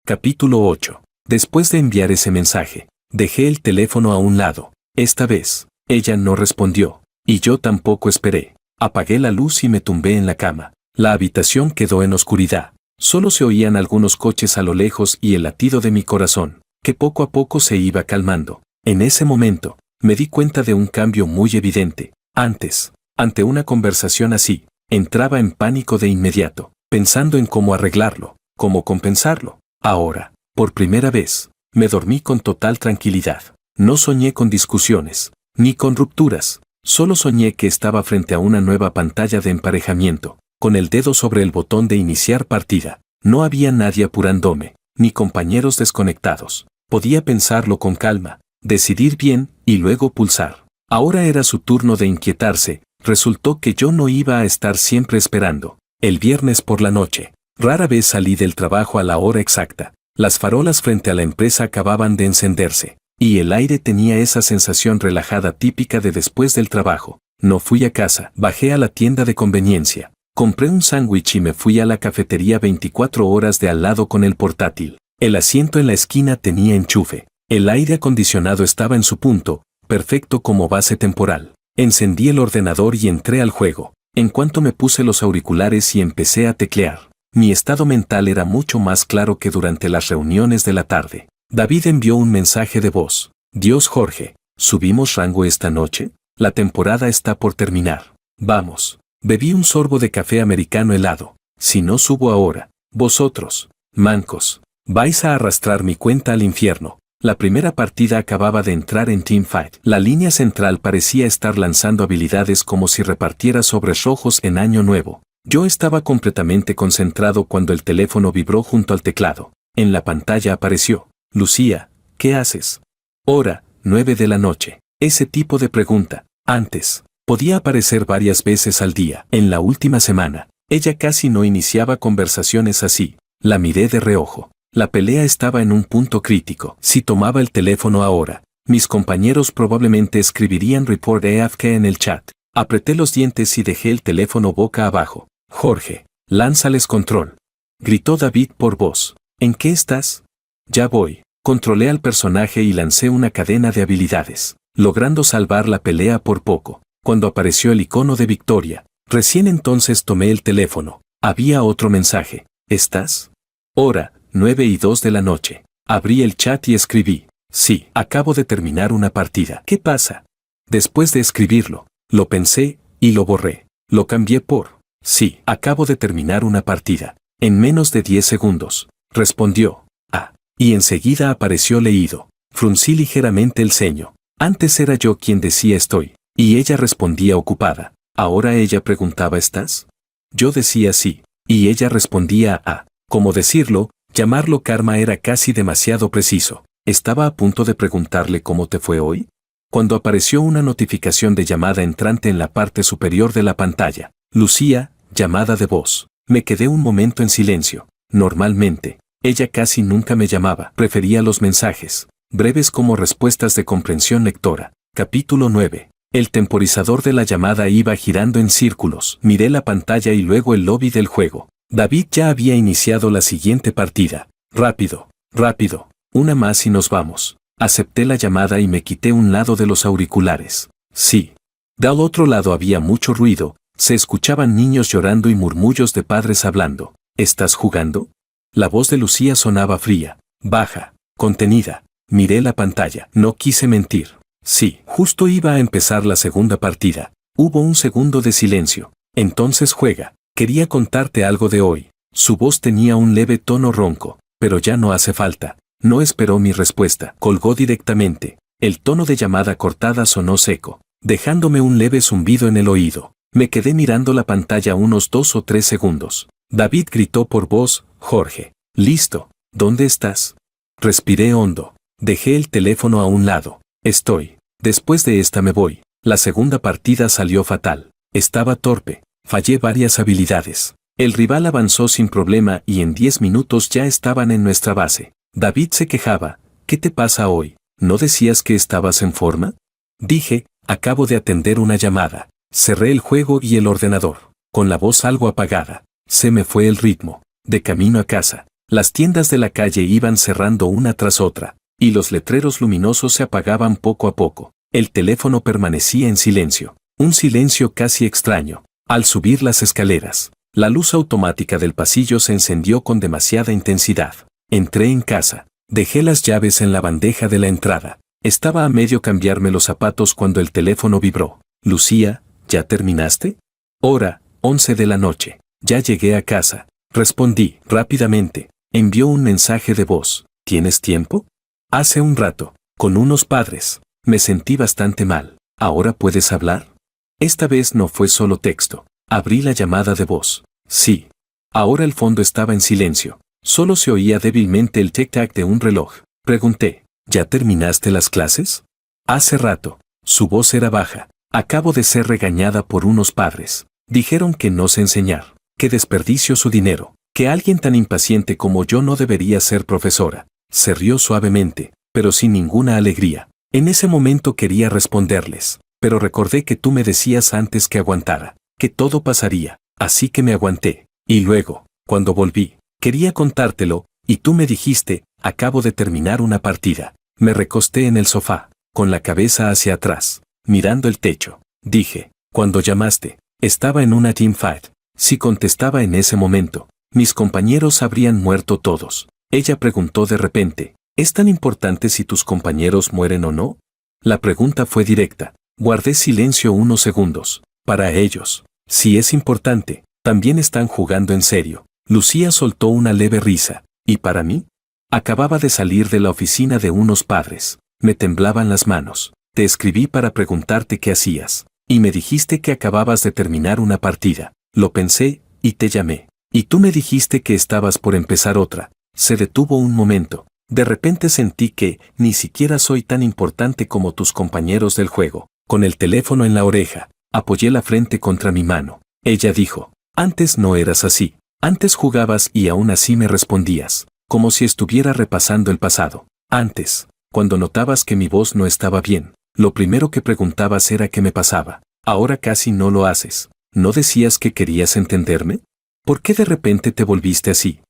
Capítulo 8. Después de enviar ese mensaje, dejé el teléfono a un lado. Esta vez, ella no respondió, y yo tampoco esperé. Apagué la luz y me tumbé en la cama. La habitación quedó en oscuridad. Solo se oían algunos coches a lo lejos y el latido de mi corazón, que poco a poco se iba calmando. En ese momento, me di cuenta de un cambio muy evidente. Antes, ante una conversación así, entraba en pánico de inmediato, pensando en cómo arreglarlo, cómo compensarlo. Ahora, por primera vez, me dormí con total tranquilidad. No soñé con discusiones, ni con rupturas. Solo soñé que estaba frente a una nueva pantalla de emparejamiento, con el dedo sobre el botón de iniciar partida. No había nadie apurándome, ni compañeros desconectados. Podía pensarlo con calma, decidir bien y luego pulsar. Ahora era su turno de inquietarse. Resultó que yo no iba a estar siempre esperando. El viernes por la noche, rara vez salí del trabajo a la hora exacta. Las farolas frente a la empresa acababan de encenderse. Y el aire tenía esa sensación relajada típica de después del trabajo. No fui a casa, bajé a la tienda de conveniencia. Compré un sándwich y me fui a la cafetería 24 horas de al lado con el portátil. El asiento en la esquina tenía enchufe. El aire acondicionado estaba en su punto, perfecto como base temporal. Encendí el ordenador y entré al juego. En cuanto me puse los auriculares y empecé a teclear, mi estado mental era mucho más claro que durante las reuniones de la tarde. David envió un mensaje de voz. Dios Jorge, ¿subimos rango esta noche? La temporada está por terminar. Vamos. Bebí un sorbo de café americano helado. Si no subo ahora, vosotros, mancos, vais a arrastrar mi cuenta al infierno. La primera partida acababa de entrar en Teamfight. La línea central parecía estar lanzando habilidades como si repartiera sobres rojos en Año Nuevo. Yo estaba completamente concentrado cuando el teléfono vibró junto al teclado. En la pantalla apareció: Lucía, ¿qué haces? Hora, 9 de la noche. Ese tipo de pregunta, antes, podía aparecer varias veces al día. En la última semana, ella casi no iniciaba conversaciones así. La miré de reojo. La pelea estaba en un punto crítico. Si tomaba el teléfono ahora, mis compañeros probablemente escribirían report AFK en el chat. Apreté los dientes y dejé el teléfono boca abajo. Jorge, lánzales control. Gritó David por voz. ¿En qué estás? Ya voy. Controlé al personaje y lancé una cadena de habilidades, logrando salvar la pelea por poco. Cuando apareció el icono de victoria, recién entonces tomé el teléfono. Había otro mensaje. ¿Estás? Hora, 9:02 de la noche. Abrí el chat y escribí: sí, acabo de terminar una partida. ¿Qué pasa? Después de escribirlo, lo pensé y lo borré. Lo cambié por: sí, acabo de terminar una partida. En menos de 10 segundos, respondió: ah. Y enseguida apareció leído. Fruncí ligeramente el ceño. Antes era yo quien decía estoy, y ella respondía ocupada. Ahora ella preguntaba ¿estás? Yo decía sí, y ella respondía ah. Como decirlo, llamarlo karma era casi demasiado preciso. Estaba a punto de preguntarle ¿cómo te fue hoy? Cuando apareció una notificación de llamada entrante en la parte superior de la pantalla. Lucía, llamada de voz. Me quedé un momento en silencio. Normalmente, ella casi nunca me llamaba. Prefería los mensajes, breves como respuestas de comprensión lectora. Capítulo 9. El temporizador de la llamada iba girando en círculos. Miré la pantalla y luego el lobby del juego. David ya había iniciado la siguiente partida. Rápido, rápido. Una más y nos vamos. Acepté la llamada y me quité un lado de los auriculares. Sí. Del otro lado había mucho ruido. Se escuchaban niños llorando y murmullos de padres hablando. ¿Estás jugando? La voz de Lucía sonaba fría, baja, contenida. Miré la pantalla. No quise mentir. Sí, justo iba a empezar la segunda partida. Hubo un segundo de silencio. Entonces juega. Quería contarte algo de hoy. Su voz tenía un leve tono ronco. Pero ya no hace falta. No esperó mi respuesta. Colgó directamente. El tono de llamada cortada sonó seco, dejándome un leve zumbido en el oído. Me quedé mirando la pantalla unos 2 o 3 segundos. David gritó por voz: Jorge. Listo. ¿Dónde estás? Respiré hondo. Dejé el teléfono a un lado. Estoy. Después de esta me voy. La segunda partida salió fatal. Estaba torpe. Fallé varias habilidades. El rival avanzó sin problema y en 10 minutos ya estaban en nuestra base. David se quejaba. ¿Qué te pasa hoy? ¿No decías que estabas en forma? Dije: acabo de atender una llamada. Cerré el juego y el ordenador. Con la voz algo apagada. Se me fue el ritmo. De camino a casa, las tiendas de la calle iban cerrando una tras otra, y los letreros luminosos se apagaban poco a poco. El teléfono permanecía en silencio. Un silencio casi extraño. Al subir las escaleras, la luz automática del pasillo se encendió con demasiada intensidad. Entré en casa. Dejé las llaves en la bandeja de la entrada. Estaba a medio cambiarme los zapatos cuando el teléfono vibró. Lucía, ¿ya terminaste? Hora, 11 de la noche. Ya llegué a casa. Respondí rápidamente. Envió un mensaje de voz. ¿Tienes tiempo? Hace un rato, con unos padres. Me sentí bastante mal. ¿Ahora puedes hablar? Esta vez no fue solo texto. Abrí la llamada de voz. Sí. Ahora el fondo estaba en silencio. Solo se oía débilmente el tic-tac de un reloj. Pregunté: ¿ya terminaste las clases? Hace rato. Su voz era baja. Acabo de ser regañada por unos padres. Dijeron que no sé enseñar, que desperdicio su dinero, que alguien tan impaciente como yo no debería ser profesora. Se rió suavemente. pero sin ninguna alegría. En ese momento quería responderles, pero recordé que tú me decías antes que aguantara, que todo pasaría, así que me aguanté. Y luego, cuando volví, quería contártelo, y tú me dijiste, acabo de terminar una partida. Me recosté en el sofá, con la cabeza hacia atrás, mirando el techo. Dije, cuando llamaste, estaba en una teamfight. Si contestaba en ese momento, mis compañeros habrían muerto todos. Ella preguntó de repente, ¿es tan importante si tus compañeros mueren o no? La pregunta fue directa. Guardé silencio unos segundos. Para ellos, si es importante, también están jugando en serio. Lucía soltó una leve risa. ¿Y para mí? Acababa de salir de la oficina de unos padres. Me temblaban las manos. Te escribí para preguntarte qué hacías. Y me dijiste que acababas de terminar una partida. Lo pensé, y te llamé. Y tú me dijiste que estabas por empezar otra. Se detuvo un momento. De repente sentí que ni siquiera soy tan importante como tus compañeros del juego. Con el teléfono en la oreja, apoyé la frente contra mi mano. Ella dijo, antes no eras así. Antes jugabas y aún así me respondías, como si estuviera repasando el pasado. Antes, cuando notabas que mi voz no estaba bien, lo primero que preguntabas era qué me pasaba. Ahora casi no lo haces. ¿No decías que querías entenderme? ¿Por qué de repente te volviste así?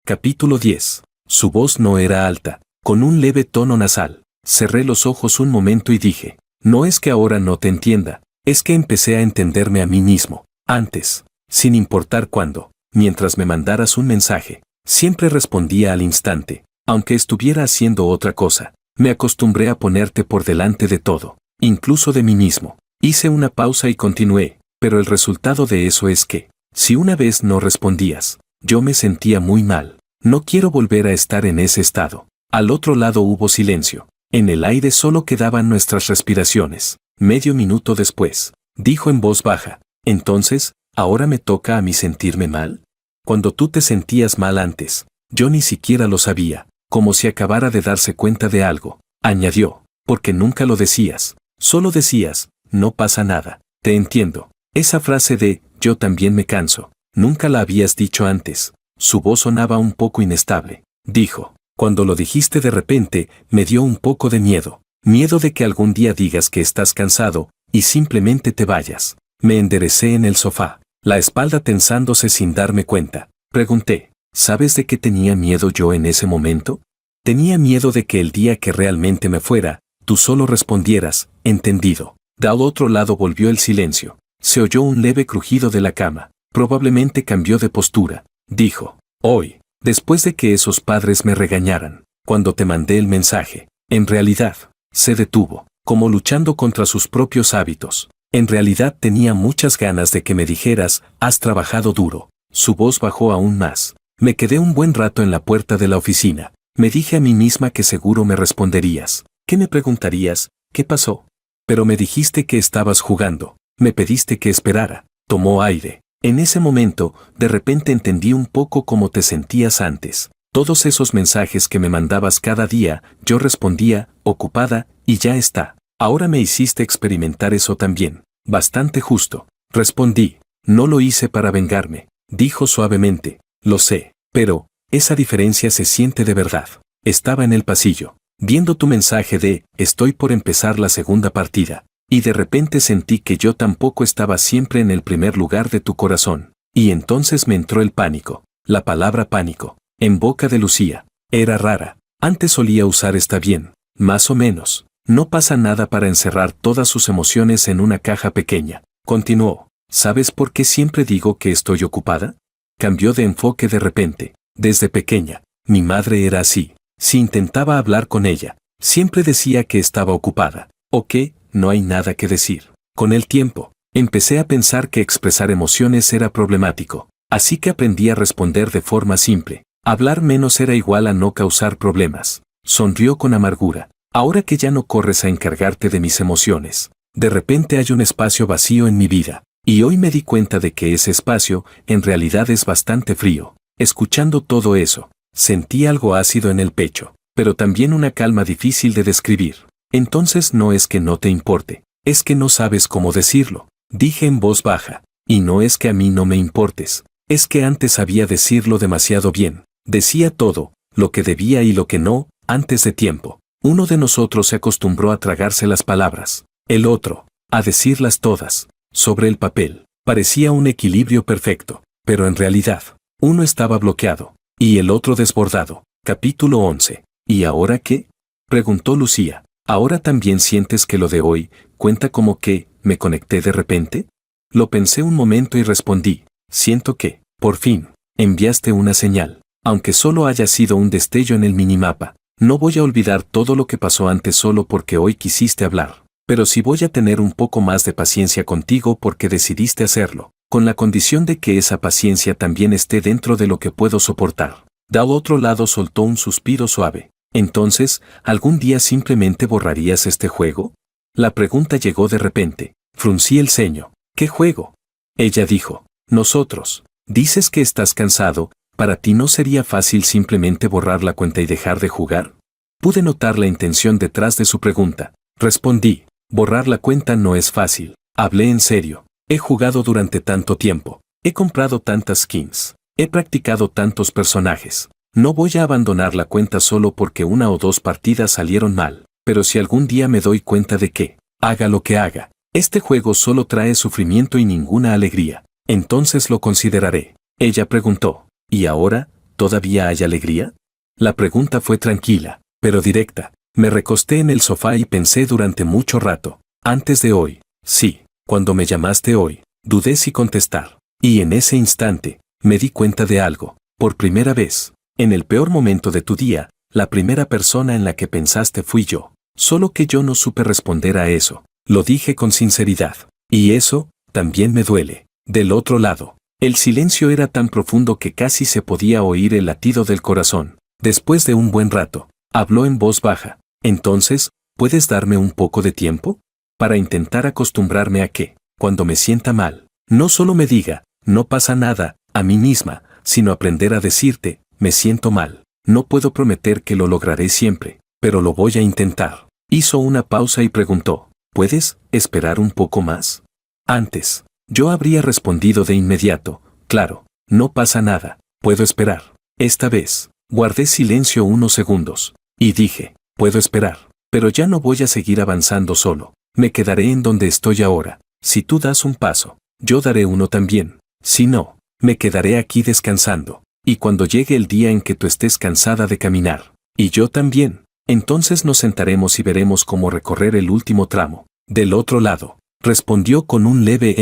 Capítulo 10. Su voz no era alta, con un leve tono nasal. Cerré los ojos un momento y dije, no es que ahora no te entienda, es que empecé a entenderme a mí mismo. Antes, sin importar cuándo, mientras me mandaras un mensaje, siempre respondía al instante, aunque estuviera haciendo otra cosa. Me acostumbré a ponerte por delante de todo, incluso de mí mismo. Hice una pausa y continué, pero el resultado de eso es que, si una vez no respondías, yo me sentía muy mal. No quiero volver a estar en ese estado. Al otro lado hubo silencio. En el aire solo quedaban nuestras respiraciones. Medio minuto después, dijo en voz baja, entonces, ¿ahora me toca a mí sentirme mal? Cuando tú te sentías mal antes, yo ni siquiera lo sabía, como si acabara de darse cuenta de algo. Añadió, porque nunca lo decías. Solo decías, no pasa nada. Te entiendo. Esa frase de, yo también me canso, nunca la habías dicho antes. Su voz sonaba un poco inestable. Dijo, cuando lo dijiste de repente, me dio un poco de miedo. Miedo de que algún día digas que estás cansado, y simplemente te vayas. Me enderecé en el sofá, la espalda tensándose sin darme cuenta. Pregunté, ¿sabes de qué tenía miedo yo en ese momento? Tenía miedo de que el día que realmente me fuera, tú solo respondieras, entendido. Del otro lado volvió el silencio. Se oyó un leve crujido de la cama. Probablemente cambió de postura. Dijo, hoy, después de que esos padres me regañaran, cuando te mandé el mensaje, en realidad, se detuvo, como luchando contra sus propios hábitos. En realidad tenía muchas ganas de que me dijeras, has trabajado duro. Su voz bajó aún más. Me quedé un buen rato en la puerta de la oficina. Me dije a mí misma que seguro me responderías. ¿Qué me preguntarías? ¿Qué pasó? Pero me dijiste que estabas jugando. Me pediste que esperara. Tomó aire. En ese momento, de repente entendí un poco cómo te sentías antes. Todos esos mensajes que me mandabas cada día, yo respondía, ocupada, y ya está. Ahora me hiciste experimentar eso también. Bastante justo. Respondí. No lo hice para vengarme. Dijo suavemente. Lo sé. Pero, esa diferencia se siente de verdad. Estaba en el pasillo, viendo tu mensaje de, estoy por empezar la segunda partida. Y de repente sentí que yo tampoco estaba siempre en el primer lugar de tu corazón. Y entonces me entró el pánico. La palabra pánico. En boca de Lucía. Era rara. Antes solía usar está bien. Más o menos. No pasa nada para encerrar todas sus emociones en una caja pequeña. Continuó. ¿Sabes por qué siempre digo que estoy ocupada? Cambió de enfoque de repente. Desde pequeña, mi madre era así. Si intentaba hablar con ella, siempre decía que estaba ocupada. O que, no hay nada que decir. Con el tiempo, empecé a pensar que expresar emociones era problemático. Así que aprendí a responder de forma simple. Hablar menos era igual a no causar problemas. Sonrió con amargura. Ahora que ya no corres a encargarte de mis emociones, de repente hay un espacio vacío en mi vida. Y hoy me di cuenta de que ese espacio, en realidad es bastante frío. Escuchando todo eso, sentí algo ácido en el pecho, pero también una calma difícil de describir. Entonces no es que no te importe, es que no sabes cómo decirlo. Dije en voz baja, y no es que a mí no me importes, es que antes sabía decirlo demasiado bien. Decía todo, lo que debía y lo que no, antes de tiempo. Uno de nosotros se acostumbró a tragarse las palabras, el otro, a decirlas todas. Sobre el papel, parecía un equilibrio perfecto, pero en realidad, uno estaba bloqueado, y el otro desbordado. Capítulo 11. ¿Y ahora qué?, preguntó Lucía. ¿Ahora también sientes que lo de hoy cuenta como que me conecté de repente? Lo pensé un momento y respondí, siento que, por fin, enviaste una señal. Aunque solo haya sido un destello en el minimapa, no voy a olvidar todo lo que pasó antes solo porque hoy quisiste hablar. Pero sí voy a tener un poco más de paciencia contigo porque decidiste hacerlo, con la condición de que esa paciencia también esté dentro de lo que puedo soportar. De al otro lado soltó un suspiro suave. Entonces, ¿algún día simplemente borrarías este juego? La pregunta llegó de repente. Fruncí el ceño. ¿Qué juego? Ella dijo, nosotros. Dices que estás cansado, ¿para ti no sería fácil simplemente borrar la cuenta y dejar de jugar? Pude notar la intención detrás de su pregunta. Respondí, borrar la cuenta no es fácil. Hablé en serio. He jugado durante tanto tiempo. He comprado tantas skins. He practicado tantos personajes. No voy a abandonar la cuenta solo porque una o dos partidas salieron mal, pero si algún día me doy cuenta de que, haga lo que haga, este juego solo trae sufrimiento y ninguna alegría, entonces lo consideraré. Ella preguntó, ¿y ahora, todavía hay alegría? La pregunta fue tranquila, pero directa. Me recosté en el sofá y pensé durante mucho rato. Antes de hoy, sí, cuando me llamaste hoy, dudé si contestar. Y en ese instante, me di cuenta de algo. Por primera vez, en el peor momento de tu día, la primera persona en la que pensaste fui yo. Solo que yo no supe responder a eso. Lo dije con sinceridad. Y eso, también me duele. Del otro lado, el silencio era tan profundo que casi se podía oír el latido del corazón. Después de un buen rato, habló en voz baja. Entonces, ¿puedes darme un poco de tiempo? Para intentar acostumbrarme a que, cuando me sienta mal, no solo me diga, no pasa nada, a mí misma, sino aprender a decirte, me siento mal. No puedo prometer que lo lograré siempre, pero lo voy a intentar. Hizo una pausa y preguntó, ¿puedes esperar un poco más? Antes, yo habría respondido de inmediato, claro, no pasa nada, puedo esperar. Esta vez, guardé silencio unos segundos, y dije, puedo esperar, pero ya no voy a seguir avanzando solo. Me quedaré en donde estoy ahora. Si tú das un paso, yo daré uno también. Si no, me quedaré aquí descansando. Y cuando llegue el día en que tú estés cansada de caminar, y yo también, entonces nos sentaremos y veremos cómo recorrer el último tramo. Del otro lado, respondió con un leve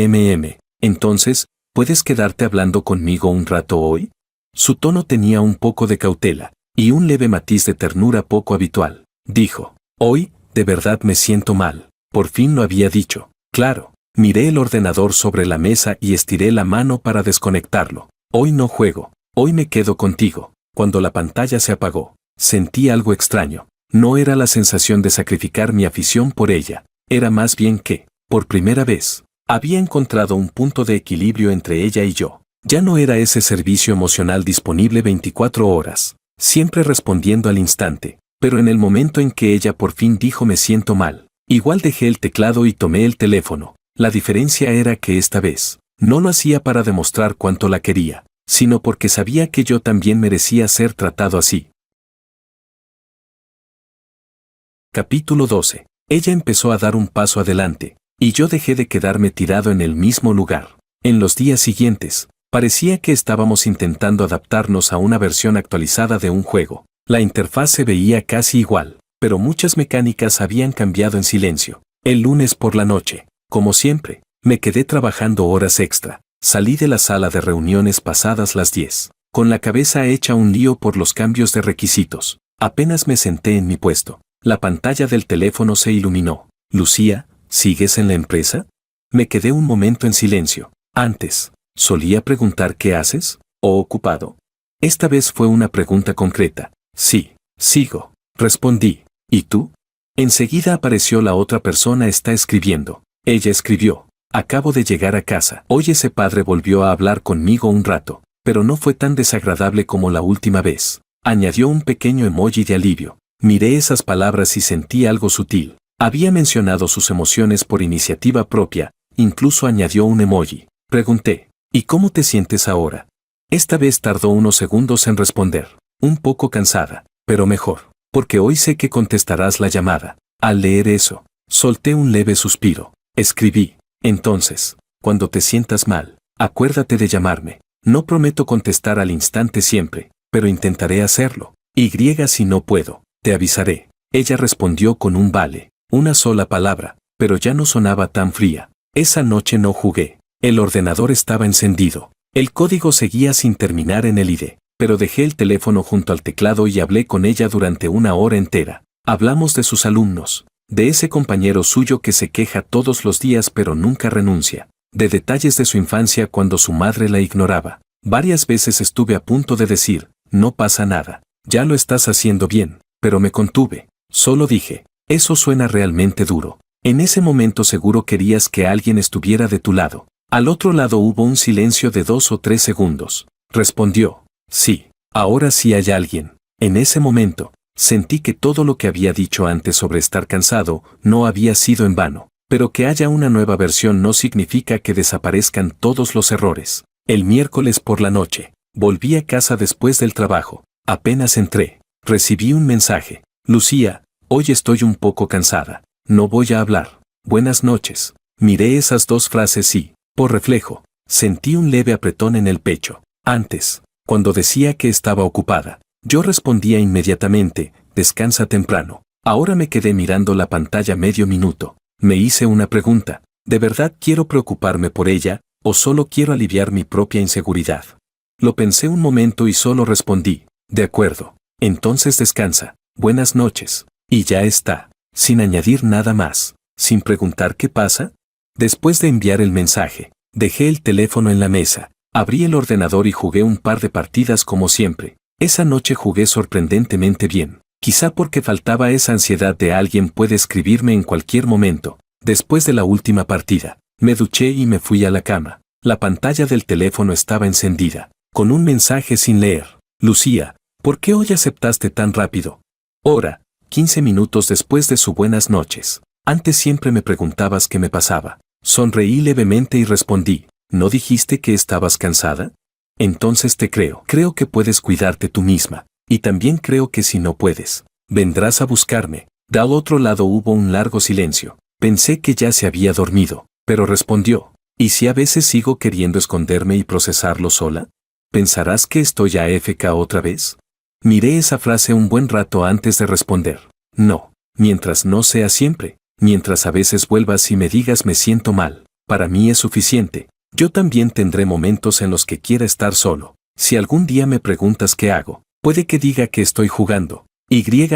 Entonces, ¿puedes quedarte hablando conmigo un rato hoy? Su tono tenía un poco de cautela, y un leve matiz de ternura poco habitual. Dijo, hoy, de verdad me siento mal. Por fin lo había dicho. Claro, miré el ordenador sobre la mesa y estiré la mano para desconectarlo. Hoy no juego. Hoy me quedo contigo. Cuando la pantalla se apagó, sentí algo extraño. No era la sensación de sacrificar mi afición por ella. Era más bien que, por primera vez, había encontrado un punto de equilibrio entre ella y yo. Ya no era ese servicio emocional disponible 24 horas, siempre respondiendo al instante. Pero en el momento en que ella por fin dijo me siento mal, igual dejé el teclado y tomé el teléfono. La diferencia era que esta vez, no lo hacía para demostrar cuánto la quería, sino porque sabía que yo también merecía ser tratado así. Capítulo 12. Ella empezó a dar un paso adelante, y yo dejé de quedarme tirado en el mismo lugar. En los días siguientes, parecía que estábamos intentando adaptarnos a una versión actualizada de un juego. La interfaz se veía casi igual, pero muchas mecánicas habían cambiado en silencio. El lunes por la noche, como siempre, me quedé trabajando horas extra. Salí de la sala de reuniones pasadas las 10, con la cabeza hecha un lío por los cambios de requisitos. Apenas me senté en mi puesto, la pantalla del teléfono se iluminó. Lucía, ¿sigues en la empresa? Me quedé un momento en silencio. Antes, solía preguntar ¿qué haces? ¿O ocupado? Esta vez fue una pregunta concreta. Sí, sigo, respondí. ¿Y tú? Enseguida apareció la otra persona está escribiendo. Ella escribió. Acabo de llegar a casa. Hoy ese padre volvió a hablar conmigo un rato, pero no fue tan desagradable como la última vez. Añadió un pequeño emoji de alivio. Miré esas palabras y sentí algo sutil. Había mencionado sus emociones por iniciativa propia, incluso añadió un emoji. Pregunté, ¿y cómo te sientes ahora? Esta vez tardó unos segundos en responder. Un poco cansada, pero mejor, porque hoy sé que contestarás la llamada. Al leer eso, solté un leve suspiro. Escribí: entonces, cuando te sientas mal, acuérdate de llamarme. No prometo contestar al instante siempre, pero intentaré hacerlo. Y si no puedo, te avisaré. Ella respondió con un vale, una sola palabra, pero ya no sonaba tan fría. Esa noche no jugué. El ordenador estaba encendido. El código seguía sin terminar en el ID, pero dejé el teléfono junto al teclado y hablé con ella durante una hora entera. Hablamos de sus alumnos, de ese compañero suyo que se queja todos los días pero nunca renuncia, de detalles de su infancia cuando su madre la ignoraba. Varias veces estuve a punto de decir: no pasa nada, ya lo estás haciendo bien, pero me contuve. Solo dije: eso suena realmente duro. En ese momento seguro querías que alguien estuviera de tu lado. Al otro lado hubo un silencio de 2 o 3 segundos. Respondió: sí, ahora sí hay alguien. En ese momento, sentí que todo lo que había dicho antes sobre estar cansado no había sido en vano, pero que haya una nueva versión no significa que desaparezcan todos los errores. El miércoles por la noche, volví a casa después del trabajo. Apenas entré, recibí un mensaje: Lucía, hoy estoy un poco cansada, no voy a hablar. Buenas noches. Miré esas 2 frases y, por reflejo, sentí un leve apretón en el pecho. Antes, cuando decía que estaba ocupada, yo respondía inmediatamente: descansa temprano. Ahora me quedé mirando la pantalla medio minuto. Me hice una pregunta: ¿de verdad quiero preocuparme por ella, o solo quiero aliviar mi propia inseguridad? Lo pensé un momento y solo respondí: de acuerdo, entonces descansa, buenas noches. Y ya está, sin añadir nada más, sin preguntar qué pasa. Después de enviar el mensaje, dejé el teléfono en la mesa, abrí el ordenador y jugué un par de partidas como siempre. Esa noche jugué sorprendentemente bien, quizá porque faltaba esa ansiedad de alguien puede escribirme en cualquier momento. Después de la última partida, me duché y me fui a la cama. La pantalla del teléfono estaba encendida, con un mensaje sin leer: Lucía, ¿por qué hoy aceptaste tan rápido? Hora: 15 minutos después de su buenas noches. Antes siempre me preguntabas qué me pasaba. Sonreí levemente y respondí: ¿no dijiste que estabas cansada? Entonces te creo. Creo que puedes cuidarte tú misma. Y también creo que si no puedes, vendrás a buscarme. Del otro lado hubo un largo silencio. Pensé que ya se había dormido, pero respondió: ¿y si a veces sigo queriendo esconderme y procesarlo sola? ¿Pensarás que estoy AFK otra vez? Miré esa frase un buen rato antes de responder: no, mientras no sea siempre. Mientras a veces vuelvas y me digas me siento mal, para mí es suficiente. Yo también tendré momentos en los que quiera estar solo. Si algún día me preguntas qué hago, puede que diga que estoy jugando.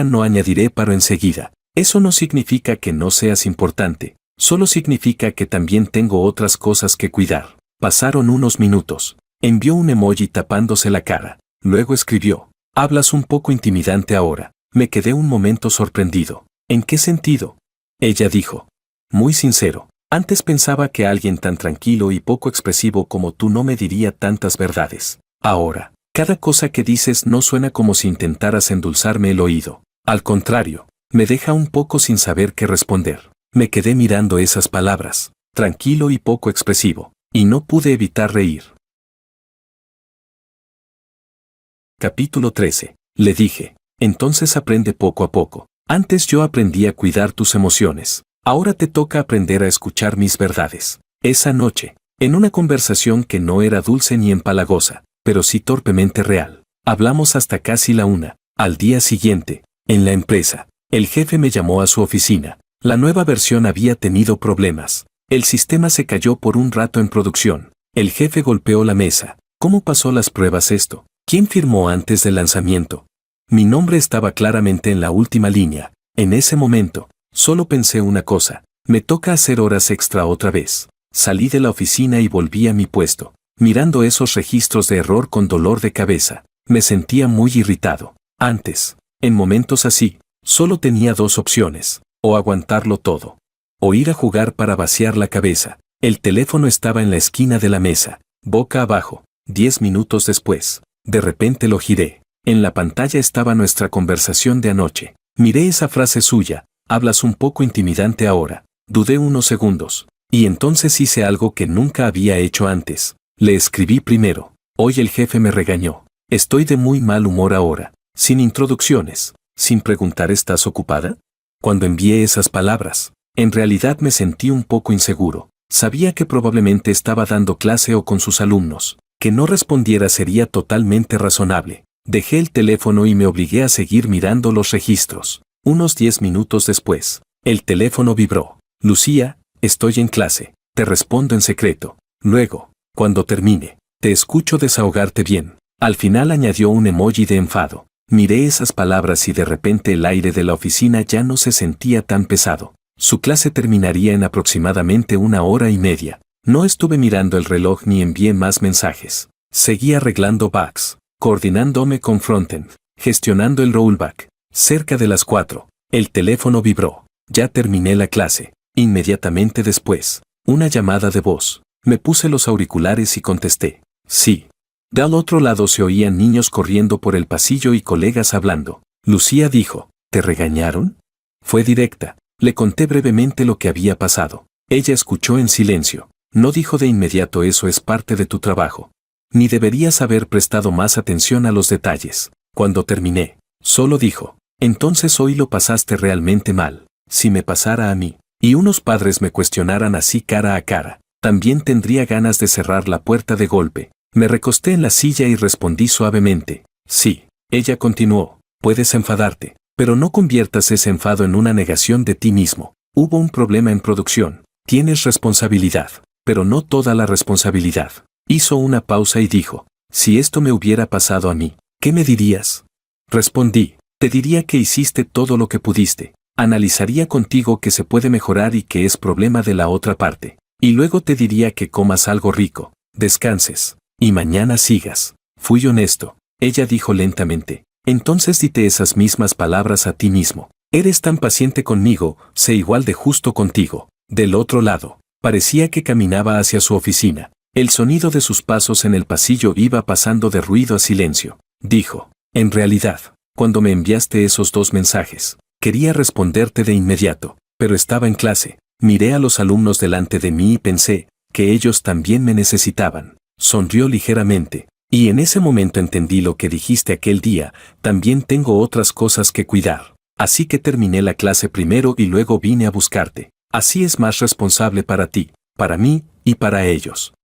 No añadiré paro enseguida. Eso no significa que no seas importante, solo significa que también tengo otras cosas que cuidar. Pasaron unos minutos. Envió un emoji tapándose la cara. Luego escribió: hablas un poco intimidante ahora. Me quedé un momento sorprendido. ¿En qué sentido? Ella dijo: muy sincero, antes pensaba que alguien tan tranquilo y poco expresivo como tú no me diría tantas verdades. Ahora, cada cosa que dices no suena como si intentaras endulzarme el oído. Al contrario, me deja un poco sin saber qué responder. Me quedé mirando esas palabras, tranquilo y poco expresivo, y no pude evitar reír. Capítulo 13. Le dije: entonces aprende poco a poco. Antes yo aprendí a cuidar tus emociones. Ahora te toca aprender a escuchar mis verdades. Esa noche, en una conversación que no era dulce ni empalagosa, pero sí torpemente real, hablamos hasta casi la 1. Al día siguiente, en la empresa, el jefe me llamó a su oficina. La nueva versión había tenido problemas. El sistema se cayó por un rato en producción. El jefe golpeó la mesa. ¿Cómo pasó las pruebas esto? ¿Quién firmó antes del lanzamiento? Mi nombre estaba claramente en la última línea. En ese momento, solo pensé una cosa: me toca hacer horas extra otra vez. Salí de la oficina y volví a mi puesto, mirando esos registros de error con dolor de cabeza. Me sentía muy irritado. Antes, en momentos así, solo tenía 2 opciones: o aguantarlo todo, o ir a jugar para vaciar la cabeza. El teléfono estaba en la esquina de la mesa, boca abajo. 10 minutos después, de repente lo giré. En la pantalla estaba nuestra conversación de anoche. Miré esa frase suya: hablas un poco intimidante ahora. Dudé unos segundos, y entonces hice algo que nunca había hecho antes. Le escribí primero: hoy el jefe me regañó. Estoy de muy mal humor ahora, sin introducciones, sin preguntar ¿estás ocupada? Cuando envié esas palabras, en realidad me sentí un poco inseguro. Sabía que probablemente estaba dando clase o con sus alumnos. Que no respondiera sería totalmente razonable. Dejé el teléfono y me obligué a seguir mirando los registros. Unos 10 minutos después, el teléfono vibró. Lucía, estoy en clase. Te respondo en secreto. Luego, cuando termine, te escucho desahogarte bien. Al final añadió un emoji de enfado. Miré esas palabras y de repente el aire de la oficina ya no se sentía tan pesado. Su clase terminaría en aproximadamente 1 hora y media. No estuve mirando el reloj ni envié más mensajes. Seguí arreglando bugs, coordinándome con frontend, gestionando el rollback. Cerca de las 4, el teléfono vibró. Ya terminé la clase. Inmediatamente después, una llamada de voz. Me puse los auriculares y contesté. Sí. Del otro lado se oían niños corriendo por el pasillo y colegas hablando. Lucía dijo, ¿te regañaron? Fue directa. Le conté brevemente lo que había pasado. Ella escuchó en silencio. No dijo de inmediato eso es parte de tu trabajo. Ni deberías haber prestado más atención a los detalles. Cuando terminé, solo dijo, entonces hoy lo pasaste realmente mal. Si me pasara a mí, y unos padres me cuestionaran así cara a cara, también tendría ganas de cerrar la puerta de golpe. Me recosté en la silla y respondí suavemente. Sí. Ella continuó, puedes enfadarte, pero no conviertas ese enfado en una negación de ti mismo. Hubo un problema en producción. Tienes responsabilidad, pero no toda la responsabilidad. Hizo una pausa y dijo, si esto me hubiera pasado a mí, ¿qué me dirías? Respondí, te diría que hiciste todo lo que pudiste. Analizaría contigo que se puede mejorar y que es problema de la otra parte. Y luego te diría que comas algo rico, descanses, y mañana sigas. Fui honesto. Ella dijo lentamente, entonces dite esas mismas palabras a ti mismo. Eres tan paciente conmigo, sé igual de justo contigo. Del otro lado, parecía que caminaba hacia su oficina. El sonido de sus pasos en el pasillo iba pasando de ruido a silencio. Dijo, en realidad, cuando me enviaste esos 2 mensajes, quería responderte de inmediato, pero estaba en clase. Miré a los alumnos delante de mí y pensé que ellos también me necesitaban. Sonrió ligeramente, y en ese momento entendí lo que dijiste aquel día, también tengo otras cosas que cuidar. Así que terminé la clase primero y luego vine a buscarte. Así es más responsable para ti, para mí y para ellos.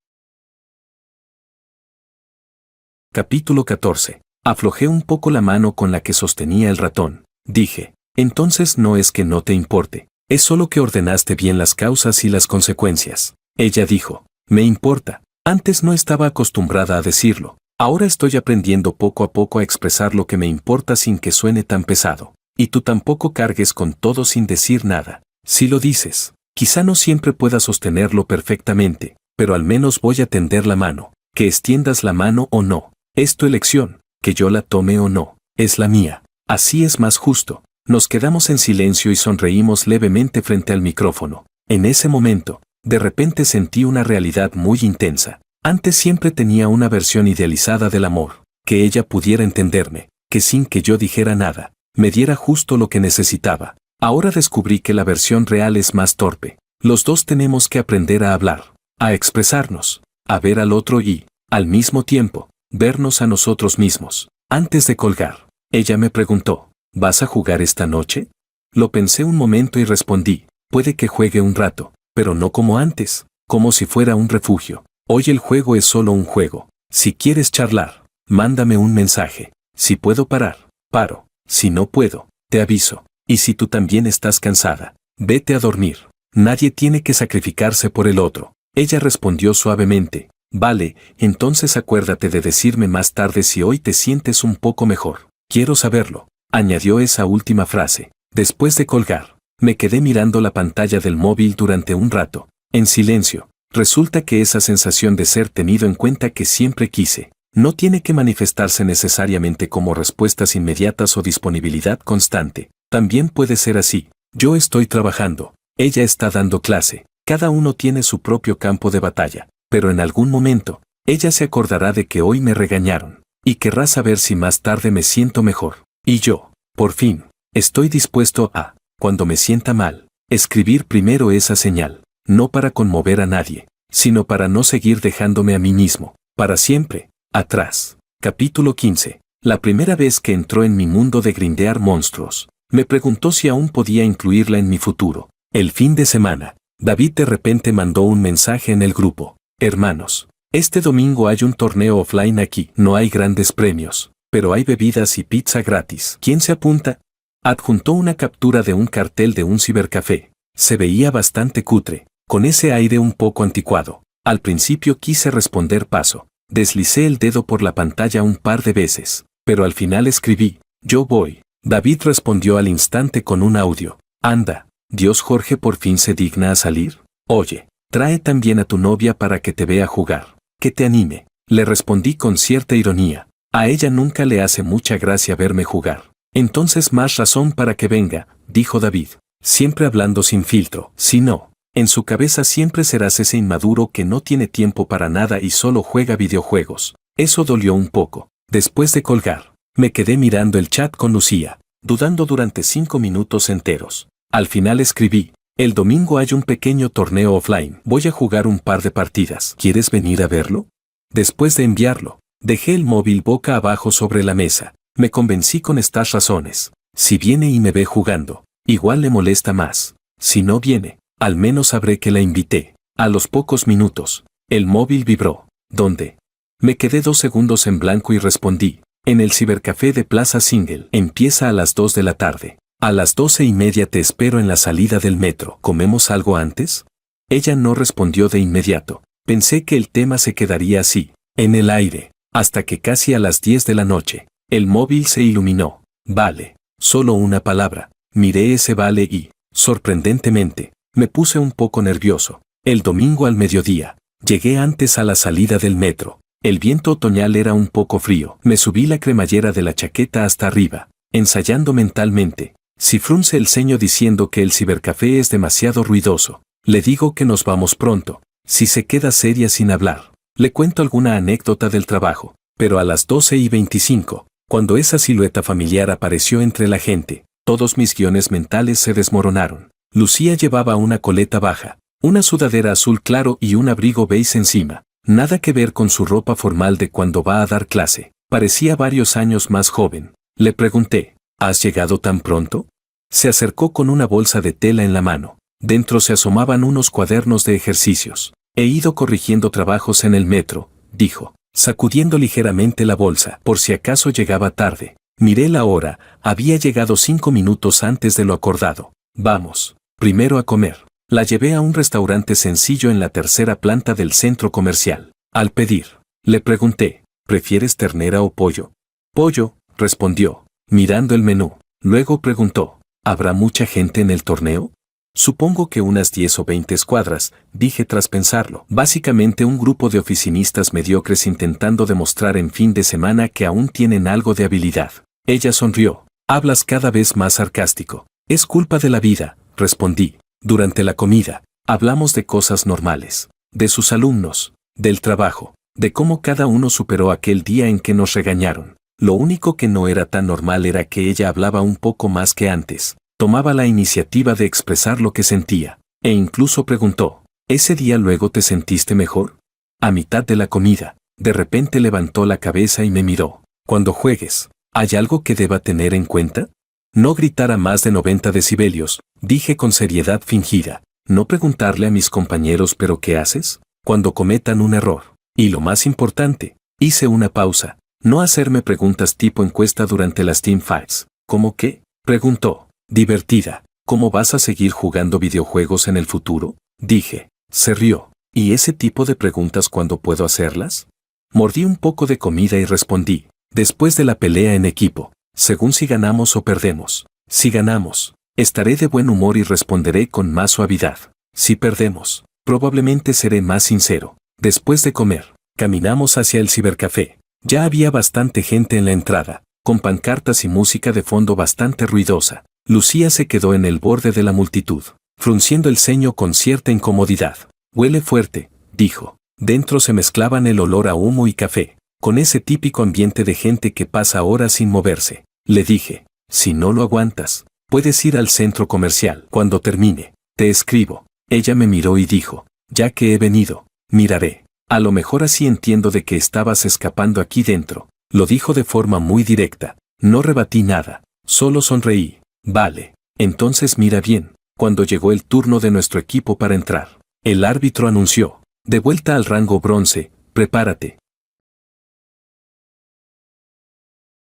Capítulo 14. Aflojé un poco la mano con la que sostenía el ratón. Dije, entonces no es que no te importe, es solo que ordenaste bien las causas y las consecuencias. Ella dijo, me importa. Antes no estaba acostumbrada a decirlo. Ahora estoy aprendiendo poco a poco a expresar lo que me importa sin que suene tan pesado. Y tú tampoco cargues con todo sin decir nada. Si lo dices, quizá no siempre pueda sostenerlo perfectamente, pero al menos voy a tender la mano. Que extiendas la mano o no, es tu elección. Que yo la tome o no, es la mía. Así es más justo. Nos quedamos en silencio y sonreímos levemente frente al micrófono. En ese momento, de repente sentí una realidad muy intensa. Antes siempre tenía una versión idealizada del amor, que ella pudiera entenderme, que sin que yo dijera nada, me diera justo lo que necesitaba. Ahora descubrí que la versión real es más torpe. Los dos tenemos que aprender a hablar, a expresarnos, a ver al otro y, al mismo tiempo, vernos a nosotros mismos. Antes de colgar, ella me preguntó, ¿vas a jugar esta noche? Lo pensé un momento y respondí, puede que juegue un rato, pero no como antes, como si fuera un refugio. Hoy el juego es solo un juego. Si quieres charlar, mándame un mensaje. Si puedo parar, paro. Si no puedo, te aviso. Y si tú también estás cansada, vete a dormir. Nadie tiene que sacrificarse por el otro. Ella respondió suavemente, vale, entonces acuérdate de decirme más tarde si hoy te sientes un poco mejor. Quiero saberlo. Añadió esa última frase. Después de colgar, me quedé mirando la pantalla del móvil durante un rato, en silencio. Resulta que esa sensación de ser tenido en cuenta que siempre quise, no tiene que manifestarse necesariamente como respuestas inmediatas o disponibilidad constante. También puede ser así. Yo estoy trabajando, ella está dando clase, cada uno tiene su propio campo de batalla, pero en algún momento, ella se acordará de que hoy me regañaron, y querrá saber si más tarde me siento mejor. Y yo, por fin, estoy dispuesto a, cuando me sienta mal, escribir primero esa señal, no para conmover a nadie, sino para no seguir dejándome a mí mismo, para siempre, atrás. Capítulo 15. La primera vez que entró en mi mundo de grindear monstruos. Me preguntó si aún podía incluirla en mi futuro. El fin de semana, David de repente mandó un mensaje en el grupo. Hermanos, este domingo hay un torneo offline aquí. No hay grandes premios, pero hay bebidas y pizza gratis. ¿Quién se apunta? Adjuntó una captura de un cartel de un cibercafé. Se veía bastante cutre, con ese aire un poco anticuado. Al principio quise responder paso. Deslicé el dedo por la pantalla un par de veces, pero al final escribí, yo voy. David respondió al instante con un audio. Anda, Dios, Jorge por fin se digna a salir. Oye, trae también a tu novia para que te vea jugar. Que te anime. Le respondí con cierta ironía. A ella nunca le hace mucha gracia verme jugar. Entonces más razón para que venga, dijo David. Siempre hablando sin filtro. Si no, en su cabeza siempre serás ese inmaduro que no tiene tiempo para nada y solo juega videojuegos. Eso dolió un poco. Después de colgar, me quedé mirando el chat con Lucía, dudando durante 5 minutos enteros. Al final escribí, el domingo hay un pequeño torneo offline. Voy a jugar un par de partidas. ¿Quieres venir a verlo? Después de enviarlo, dejé el móvil boca abajo sobre la mesa. Me convencí con estas razones. Si viene y me ve jugando, igual le molesta más. Si no viene, al menos sabré que la invité. A los pocos minutos, el móvil vibró. ¿Dónde? Me quedé 2 segundos en blanco y respondí. En el cibercafé de Plaza Single. Empieza a las 2 de la tarde. A las 12:30 te espero en la salida del metro. ¿Comemos algo antes? Ella no respondió de inmediato. Pensé que el tema se quedaría así, en el aire, hasta que casi a las 10 de la noche, el móvil se iluminó. Vale. Solo una palabra. Miré ese vale y, sorprendentemente, me puse un poco nervioso. El domingo al mediodía, llegué antes a la salida del metro. El viento otoñal era un poco frío. Me subí la cremallera de la chaqueta hasta arriba, ensayando mentalmente. Si frunce el ceño diciendo que el cibercafé es demasiado ruidoso, le digo que nos vamos pronto. Si se queda seria sin hablar, le cuento alguna anécdota del trabajo. Pero a las 12:25, cuando esa silueta familiar apareció entre la gente, todos mis guiones mentales se desmoronaron. Lucía llevaba una coleta baja, una sudadera azul claro y un abrigo beige encima. Nada que ver con su ropa formal de cuando va a dar clase. Parecía varios años más joven. Le pregunté, ¿has llegado tan pronto? Se acercó con una bolsa de tela en la mano. Dentro se asomaban unos cuadernos de ejercicios. He ido corrigiendo trabajos en el metro, dijo, sacudiendo ligeramente la bolsa, por si acaso llegaba tarde. Miré la hora, había llegado 5 minutos antes de lo acordado. Vamos, primero a comer. La llevé a un restaurante sencillo en la 3ª planta del centro comercial. Al pedir, le pregunté, ¿prefieres ternera o pollo? Pollo, respondió, mirando el menú. Luego preguntó, ¿habrá mucha gente en el torneo? Supongo que unas 10 o 20 escuadras, dije tras pensarlo. Básicamente un grupo de oficinistas mediocres intentando demostrar en fin de semana que aún tienen algo de habilidad. Ella sonrió. Hablas cada vez más sarcástico. Es culpa de la vida, respondí. Durante la comida, hablamos de cosas normales, de sus alumnos, del trabajo, de cómo cada uno superó aquel día en que nos regañaron. Lo único que no era tan normal era que ella hablaba un poco más que antes, tomaba la iniciativa de expresar lo que sentía, e incluso preguntó, ¿ese día luego te sentiste mejor? A mitad de la comida, de repente levantó la cabeza y me miró. Cuando juegues, ¿hay algo que deba tener en cuenta? No gritar a más de 90 decibelios, dije con seriedad fingida. No preguntarle a mis compañeros ¿pero qué haces? Cuando cometan un error. Y lo más importante, hice una pausa. No hacerme preguntas tipo encuesta durante las teamfights. ¿Cómo qué? Preguntó. Divertida. ¿Cómo vas a seguir jugando videojuegos en el futuro? Dije. Se rió. ¿Y ese tipo de preguntas cuándo puedo hacerlas? Mordí un poco de comida y respondí. Después de la pelea en equipo. Según si ganamos o perdemos. Si ganamos, estaré de buen humor y responderé con más suavidad. Si perdemos, probablemente seré más sincero. Después de comer, caminamos hacia el cibercafé. Ya había bastante gente en la entrada, con pancartas y música de fondo bastante ruidosa. Lucía se quedó en el borde de la multitud, frunciendo el ceño con cierta incomodidad. Huele fuerte, dijo. Dentro se mezclaban el olor a humo y café, con ese típico ambiente de gente que pasa horas sin moverse. Le dije, si no lo aguantas, puedes ir al centro comercial. Cuando termine, te escribo. Ella me miró y dijo, ya que he venido, miraré. A lo mejor así entiendo de que estabas escapando aquí dentro. Lo dijo de forma muy directa. No rebatí nada, solo sonreí. Vale, entonces mira bien. Cuando llegó el turno de nuestro equipo para entrar, el árbitro anunció: de vuelta al rango bronce, prepárate.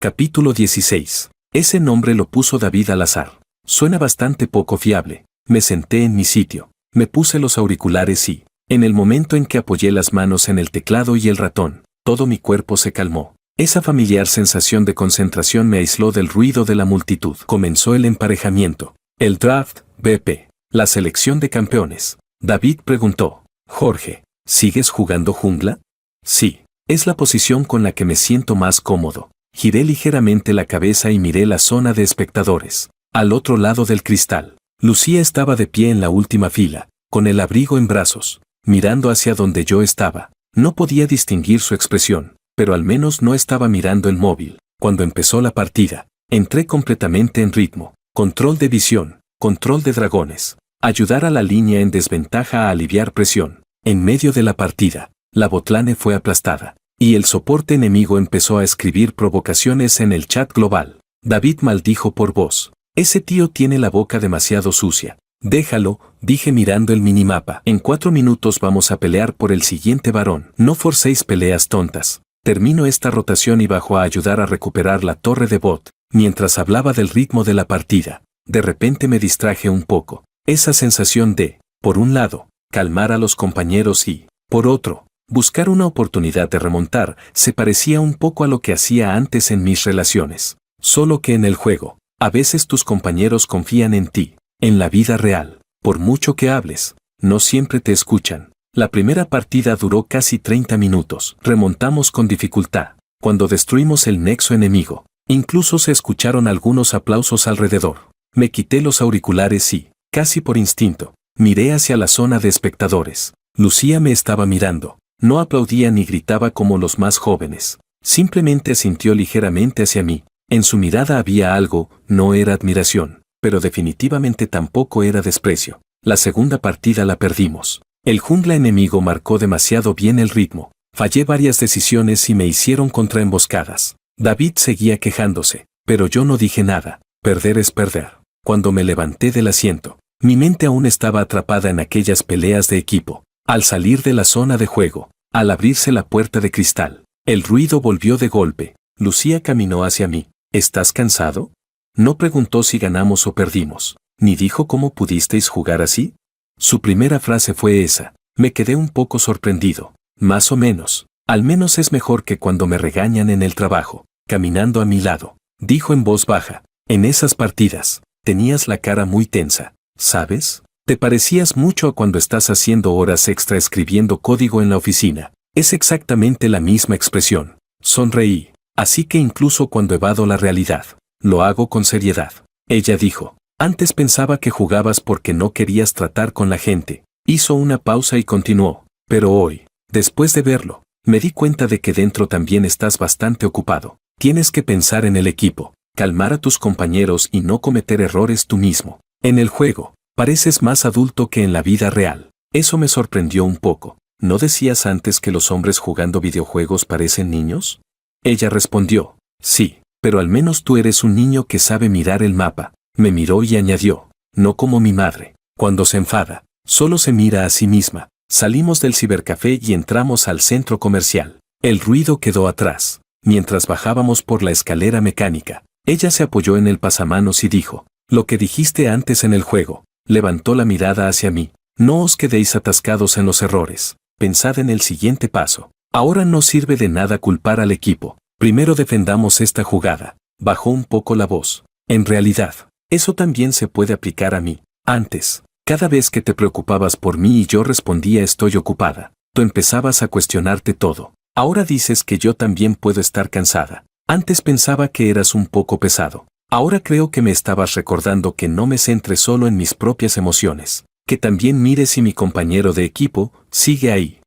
Capítulo 16. Ese nombre lo puso David al azar. Suena bastante poco fiable. Me senté en mi sitio, me puse los auriculares y, en el momento en que apoyé las manos en el teclado y el ratón, todo mi cuerpo se calmó. Esa familiar sensación de concentración me aisló del ruido de la multitud. Comenzó el emparejamiento. El draft, BP. La selección de campeones. David preguntó: Jorge, ¿sigues jugando jungla? Sí, es la posición con la que me siento más cómodo. Giré ligeramente la cabeza y miré la zona de espectadores. Al otro lado del cristal, Lucía estaba de pie en la última fila, con el abrigo en brazos, mirando hacia donde yo estaba. No podía distinguir su expresión, pero al menos no estaba mirando el móvil. Cuando empezó la partida, entré completamente en ritmo. Control de visión, control de dragones. Ayudar a la línea en desventaja a aliviar presión. En medio de la partida, la botlane fue aplastada, y el soporte enemigo empezó a escribir provocaciones en el chat global. David maldijo por voz: ese tío tiene la boca demasiado sucia. Déjalo, dije mirando el minimapa. En 4 minutos vamos a pelear por el siguiente varón. No forcéis peleas tontas. Termino esta rotación y bajo a ayudar a recuperar la torre de bot. Mientras hablaba del ritmo de la partida, de repente me distraje un poco. Esa sensación de, por un lado, calmar a los compañeros y, por otro, buscar una oportunidad de remontar, se parecía un poco a lo que hacía antes en mis relaciones. Solo que en el juego, a veces tus compañeros confían en ti. En la vida real, por mucho que hables, no siempre te escuchan. La primera partida duró casi 30 minutos. Remontamos con dificultad. Cuando destruimos el nexo enemigo, incluso se escucharon algunos aplausos alrededor. Me quité los auriculares y, casi por instinto, miré hacia la zona de espectadores. Lucía me estaba mirando. No aplaudía ni gritaba como los más jóvenes. Simplemente asintió ligeramente hacia mí. En su mirada había algo, no era admiración, pero definitivamente tampoco era desprecio. La segunda partida la perdimos. El jungla enemigo marcó demasiado bien el ritmo. Fallé varias decisiones y me hicieron contraemboscadas. David seguía quejándose, pero yo no dije nada. Perder es perder. Cuando me levanté del asiento, mi mente aún estaba atrapada en aquellas peleas de equipo. Al salir de la zona de juego, al abrirse la puerta de cristal, el ruido volvió de golpe. Lucía caminó hacia mí. ¿Estás cansado? No preguntó si ganamos o perdimos, ni dijo cómo pudisteis jugar así. Su primera frase fue esa. Me quedé un poco sorprendido. Más o menos. Al menos es mejor que cuando me regañan en el trabajo. Caminando a mi lado, dijo en voz baja: en esas partidas, tenías la cara muy tensa, ¿sabes? Te parecías mucho a cuando estás haciendo horas extra escribiendo código en la oficina. Es exactamente la misma expresión. Sonreí. Así que incluso cuando evado la realidad, lo hago con seriedad. Ella dijo: antes pensaba que jugabas porque no querías tratar con la gente. Hizo una pausa y continuó: pero hoy, después de verlo, me di cuenta de que dentro también estás bastante ocupado. Tienes que pensar en el equipo, calmar a tus compañeros y no cometer errores tú mismo. En el juego, pareces más adulto que en la vida real. Eso me sorprendió un poco. ¿No decías antes que los hombres jugando videojuegos parecen niños? Ella respondió: sí, pero al menos tú eres un niño que sabe mirar el mapa. Me miró y añadió: no como mi madre. Cuando se enfada, solo se mira a sí misma. Salimos del cibercafé y entramos al centro comercial. El ruido quedó atrás. Mientras bajábamos por la escalera mecánica, ella se apoyó en el pasamanos y dijo: lo que dijiste antes en el juego. Levantó la mirada hacia mí. No os quedéis atascados en los errores. Pensad en el siguiente paso. Ahora no sirve de nada culpar al equipo. Primero defendamos esta jugada. Bajó un poco la voz. En realidad, eso también se puede aplicar a mí. Antes, cada vez que te preocupabas por mí y yo respondía estoy ocupada, tú empezabas a cuestionarte todo. Ahora dices que yo también puedo estar cansada. Antes pensaba que eras un poco pesado. Ahora creo que me estabas recordando que no me centre solo en mis propias emociones, que también mire si mi compañero de equipo sigue ahí.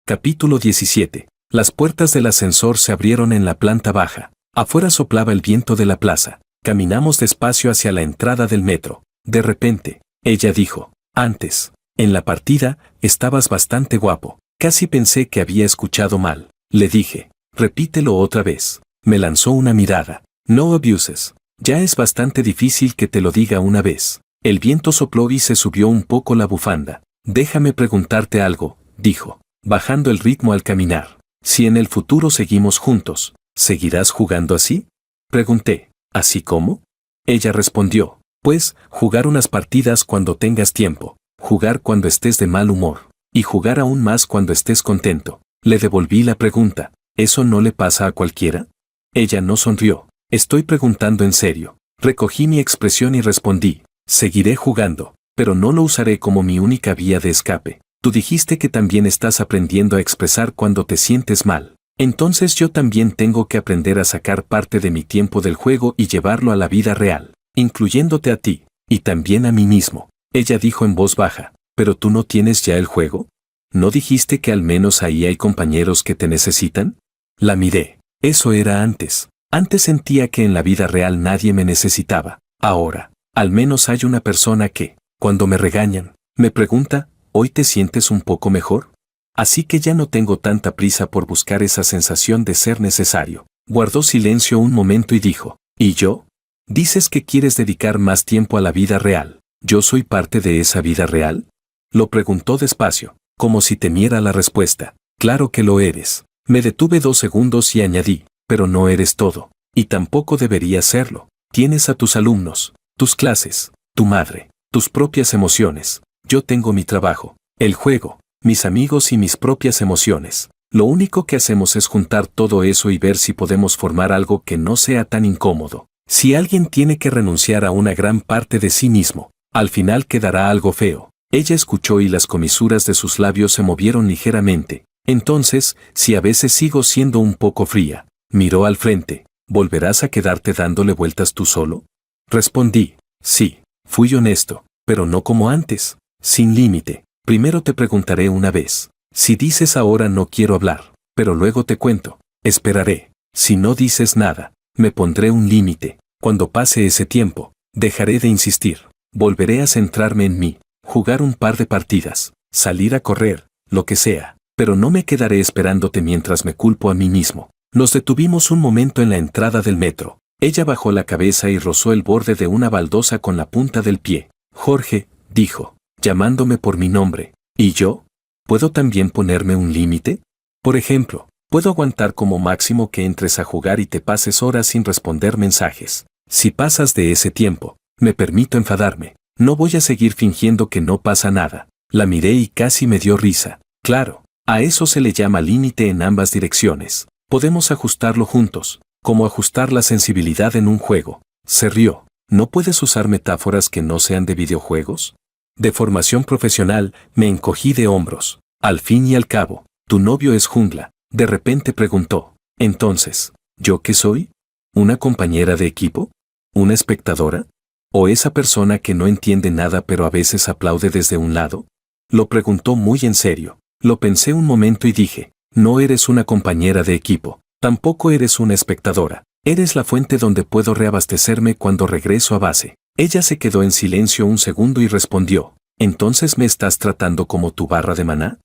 Capítulo 17. Las puertas del ascensor se abrieron en la planta baja. Afuera soplaba el viento de la plaza. Caminamos despacio hacia la entrada del metro. De repente, ella dijo: antes, en la partida, estabas bastante guapo. Casi pensé que había escuchado mal. Le dije, repítelo otra vez. Me lanzó una mirada. No abuses. Ya es bastante difícil que te lo diga una vez. El viento sopló y se subió un poco la bufanda. Déjame preguntarte algo, dijo, bajando el ritmo al caminar. Si en el futuro seguimos juntos, ¿seguirás jugando así? Pregunté. ¿Así cómo? Ella respondió, pues, jugar unas partidas cuando tengas tiempo, jugar cuando estés de mal humor, y jugar aún más cuando estés contento. Le devolví la pregunta, ¿eso no le pasa a cualquiera? Ella no sonrió. Estoy preguntando en serio. Recogí mi expresión y respondí, seguiré jugando, pero no lo usaré como mi única vía de escape. Tú dijiste que también estás aprendiendo a expresar cuando te sientes mal. Entonces yo también tengo que aprender a sacar parte de mi tiempo del juego y llevarlo a la vida real, incluyéndote a ti, y también a mí mismo. Ella dijo en voz baja, ¿pero tú no tienes ya el juego? ¿No dijiste que al menos ahí hay compañeros que te necesitan? La miré. Eso era antes. Antes sentía que en la vida real nadie me necesitaba. Ahora, al menos hay una persona que, cuando me regañan, me pregunta, ¿hoy te sientes un poco mejor? Así que ya no tengo tanta prisa por buscar esa sensación de ser necesario. Guardó silencio un momento y dijo, ¿y yo? Dices que quieres dedicar más tiempo a la vida real. ¿Yo soy parte de esa vida real? Lo preguntó despacio, como si temiera la respuesta. Claro que lo eres. Me detuve 2 segundos y añadí, pero no eres todo. Y tampoco deberías serlo. Tienes a tus alumnos, tus clases, tu madre, tus propias emociones. Yo tengo mi trabajo, el juego, mis amigos y mis propias emociones. Lo único que hacemos es juntar todo eso y ver si podemos formar algo que no sea tan incómodo. Si alguien tiene que renunciar a una gran parte de sí mismo, al final quedará algo feo. Ella escuchó y las comisuras de sus labios se movieron ligeramente. Entonces, si a veces sigo siendo un poco fría, miró al frente, ¿volverás a quedarte dándole vueltas tú solo? Respondí, sí, fui honesto, pero no como antes, sin límite. Primero te preguntaré una vez. Si dices ahora no quiero hablar, pero luego te cuento, esperaré. Si no dices nada, me pondré un límite. Cuando pase ese tiempo, dejaré de insistir. Volveré a centrarme en mí, jugar un par de partidas, salir a correr, lo que sea. Pero no me quedaré esperándote mientras me culpo a mí mismo. Nos detuvimos un momento en la entrada del metro. Ella bajó la cabeza y rozó el borde de una baldosa con la punta del pie. Jorge, dijo, llamándome por mi nombre. ¿Y yo? ¿Puedo también ponerme un límite? Por ejemplo, puedo aguantar como máximo que entres a jugar y te pases horas sin responder mensajes. Si pasas de ese tiempo, me permito enfadarme. No voy a seguir fingiendo que no pasa nada. La miré y casi me dio risa. Claro, a eso se le llama límite en ambas direcciones. Podemos ajustarlo juntos, como ajustar la sensibilidad en un juego. Se rió. ¿No puedes usar metáforas que no sean de videojuegos? De formación profesional, me encogí de hombros. Al fin y al cabo, tu novio es jungla. De repente preguntó. Entonces, ¿yo qué soy? ¿Una compañera de equipo? ¿Una espectadora? ¿O esa persona que no entiende nada pero a veces aplaude desde un lado? Lo preguntó muy en serio. Lo pensé un momento y dije, no eres una compañera de equipo, tampoco eres una espectadora. Eres la fuente donde puedo reabastecerme cuando regreso a base. Ella se quedó en silencio un segundo y respondió, ¿entonces me estás tratando como tu barra de maná?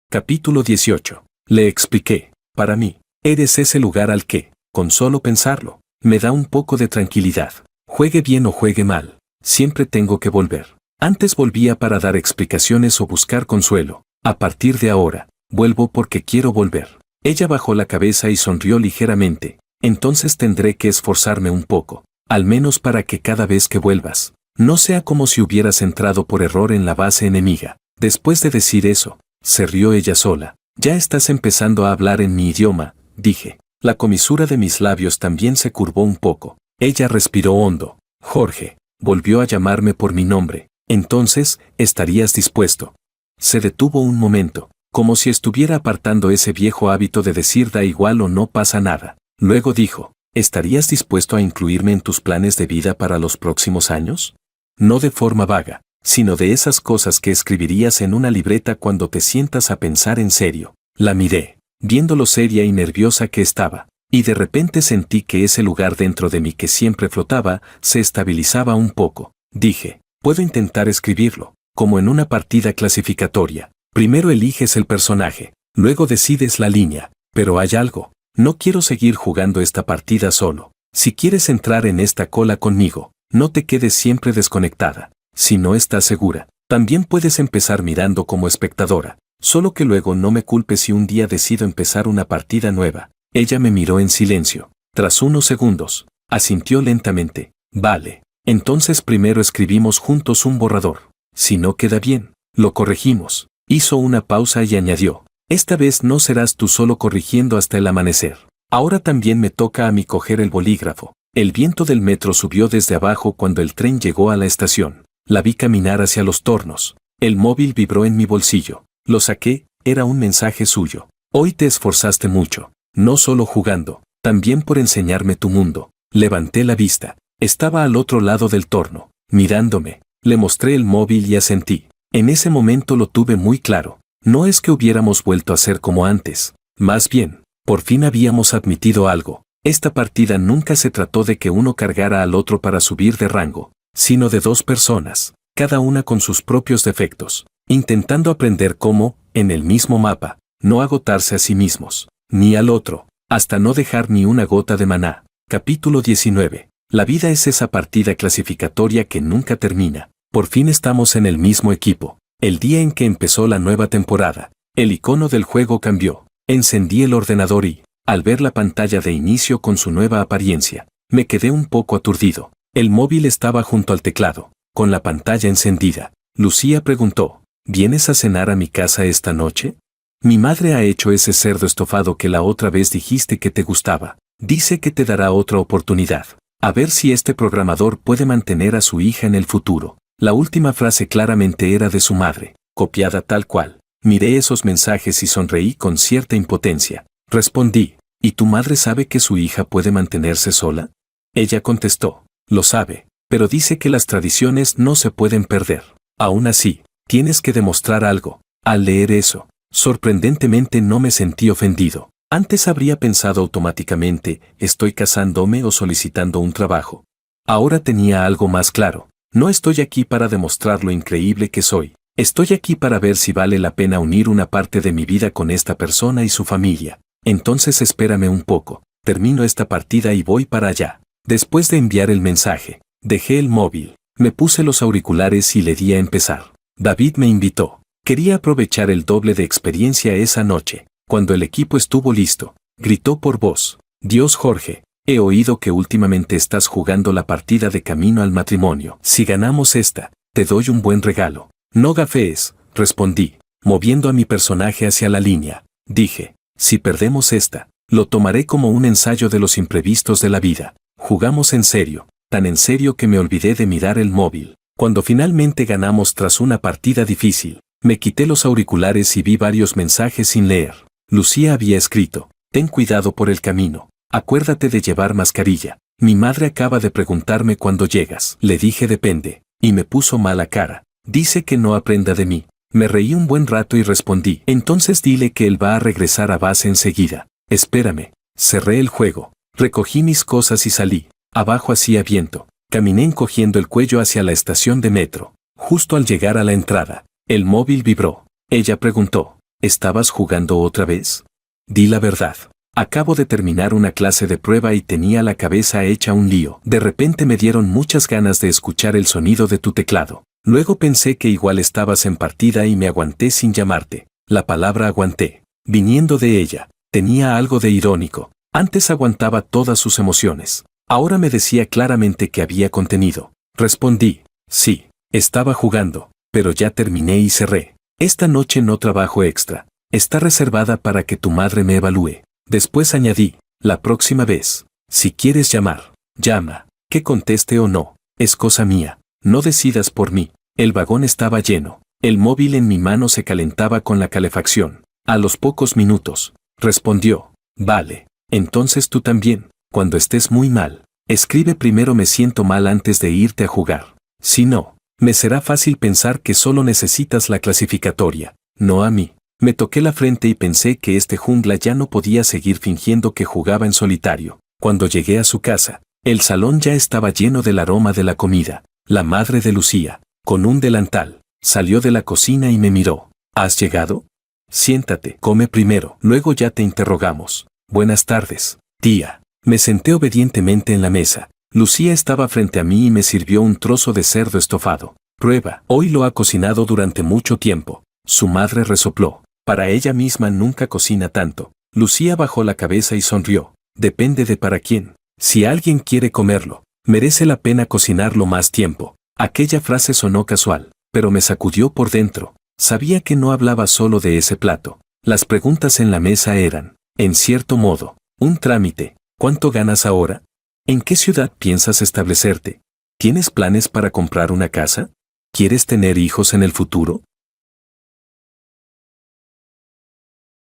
Capítulo 18. Le expliqué, para mí, eres ese lugar al que, con solo pensarlo, me da un poco de tranquilidad. Juegue bien o juegue mal, siempre tengo que volver. Antes volvía para dar explicaciones o buscar consuelo. A partir de ahora, vuelvo porque quiero volver. Ella bajó la cabeza y sonrió ligeramente. Entonces tendré que esforzarme un poco, al menos para que cada vez que vuelvas, no sea como si hubieras entrado por error en la base enemiga. Después de decir eso, se rió ella sola. Ya estás empezando a hablar en mi idioma, dije. La comisura de mis labios también se curvó un poco. Ella respiró hondo. Jorge, volvió a llamarme por mi nombre. Entonces, ¿estarías dispuesto? Se detuvo un momento, como si estuviera apartando ese viejo hábito de decir da igual o no pasa nada. Luego dijo, ¿estarías dispuesto a incluirme en tus planes de vida para los próximos años? No de forma vaga, sino de esas cosas que escribirías en una libreta cuando te sientas a pensar en serio. La miré, viendo lo seria y nerviosa que estaba, y de repente sentí que ese lugar dentro de mí que siempre flotaba, se estabilizaba un poco. Dije, puedo intentar escribirlo, como en una partida clasificatoria. Primero eliges el personaje, luego decides la línea. Pero hay algo. No quiero seguir jugando esta partida solo. Si quieres entrar en esta cola conmigo, no te quedes siempre desconectada. Si no estás segura, también puedes empezar mirando como espectadora. Solo que luego no me culpes si un día decido empezar una partida nueva. Ella me miró en silencio. Tras unos segundos, asintió lentamente. Vale. Entonces primero escribimos juntos un borrador. Si no queda bien, lo corregimos. Hizo una pausa y añadió. Esta vez no serás tú solo corrigiendo hasta el amanecer. Ahora también me toca a mí coger el bolígrafo. El viento del metro subió desde abajo cuando el tren llegó a la estación. La vi caminar hacia los tornos. El móvil vibró en mi bolsillo. Lo saqué, era un mensaje suyo. Hoy te esforzaste mucho. No solo jugando, también por enseñarme tu mundo. Levanté la vista. Estaba al otro lado del torno, mirándome. Le mostré el móvil y asentí. En ese momento lo tuve muy claro. No es que hubiéramos vuelto a ser como antes. Más bien, por fin habíamos admitido algo. Esta partida nunca se trató de que uno cargara al otro para subir de rango, sino de dos personas, cada una con sus propios defectos, intentando aprender cómo, en el mismo mapa, no agotarse a sí mismos, ni al otro, hasta no dejar ni una gota de maná. Capítulo 19. La vida es esa partida clasificatoria que nunca termina. Por fin estamos en el mismo equipo. El día en que empezó la nueva temporada, el icono del juego cambió. Encendí el ordenador y, al ver la pantalla de inicio con su nueva apariencia, me quedé un poco aturdido. El móvil estaba junto al teclado, con la pantalla encendida. Lucía preguntó, ¿vienes a cenar a mi casa esta noche? Mi madre ha hecho ese cerdo estofado que la otra vez dijiste que te gustaba. Dice que te dará otra oportunidad. A ver si este programador puede mantener a su hija en el futuro. La última frase claramente era de su madre, copiada tal cual. Miré esos mensajes y sonreí con cierta impotencia. Respondí, ¿y tu madre sabe que su hija puede mantenerse sola? Ella contestó, lo sabe, pero dice que las tradiciones no se pueden perder. Aún así, tienes que demostrar algo. Al leer eso, sorprendentemente no me sentí ofendido. Antes habría pensado automáticamente, ¿estoy casándome o solicitando un trabajo? Ahora tenía algo más claro. No estoy aquí para demostrar lo increíble que soy. Estoy aquí para ver si vale la pena unir una parte de mi vida con esta persona y su familia. Entonces espérame un poco. Termino esta partida y voy para allá. Después de enviar el mensaje, dejé el móvil, me puse los auriculares y le di a empezar. David me invitó. Quería aprovechar el doble de experiencia esa noche. Cuando el equipo estuvo listo, gritó por voz. Dios, Jorge. He oído que últimamente estás jugando la partida de camino al matrimonio. Si ganamos esta, te doy un buen regalo. No gafees, respondí, moviendo a mi personaje hacia la línea. Dije, si perdemos esta, lo tomaré como un ensayo de los imprevistos de la vida. Jugamos en serio, tan en serio que me olvidé de mirar el móvil. Cuando finalmente ganamos tras una partida difícil, me quité los auriculares y vi varios mensajes sin leer. Lucía había escrito, ten cuidado por el camino. Acuérdate de llevar mascarilla. Mi madre acaba de preguntarme cuándo llegas. Le dije depende, y me puso mala cara. Dice que no aprenda de mí. Me reí un buen rato y respondí, entonces dile que él va a regresar a base enseguida. Espérame. Cerré el juego. Recogí mis cosas y salí. Abajo hacía viento. Caminé encogiendo el cuello hacia la estación de metro. Justo al llegar a la entrada, el móvil vibró. Ella preguntó, ¿estabas jugando otra vez? Di la verdad. Acabo de terminar una clase de prueba y tenía la cabeza hecha un lío. De repente me dieron muchas ganas de escuchar el sonido de tu teclado. Luego pensé que igual estabas en partida y me aguanté sin llamarte. La palabra aguanté, viniendo de ella, tenía algo de irónico. Antes aguantaba todas sus emociones. Ahora me decía claramente que había contenido. Respondí, sí, estaba jugando, pero ya terminé y cerré. Esta noche no trabajo extra. Está reservada para que tu madre me evalúe. Después añadí, la próxima vez, si quieres llamar, llama, que conteste o no, es cosa mía, no decidas por mí. El vagón estaba lleno, el móvil en mi mano se calentaba con la calefacción. A los pocos minutos, respondió, vale, entonces tú también, cuando estés muy mal, escribe primero me siento mal antes de irte a jugar. Si no, me será fácil pensar que solo necesitas la clasificatoria, no a mí. Me toqué la frente y pensé que este jungla ya no podía seguir fingiendo que jugaba en solitario. Cuando llegué a su casa, el salón ya estaba lleno del aroma de la comida. La madre de Lucía, con un delantal, Salió de la cocina y me miró. ¿Has llegado? Siéntate, come primero, luego ya te interrogamos. Buenas tardes, tía. Me senté obedientemente en la mesa. Lucía estaba frente a mí y me sirvió un trozo de cerdo estofado. Prueba, hoy lo ha cocinado durante mucho tiempo. Su madre resopló. Para ella misma nunca cocina tanto. Lucía bajó la cabeza y sonrió. Depende de para quién. Si alguien quiere comerlo, merece la pena cocinarlo más tiempo. Aquella frase sonó casual, pero me sacudió por dentro. Sabía que no hablaba solo de ese plato. Las preguntas en la mesa eran, en cierto modo, un trámite. ¿Cuánto ganas ahora? ¿En qué ciudad piensas establecerte? ¿Tienes planes para comprar una casa? ¿Quieres tener hijos en el futuro?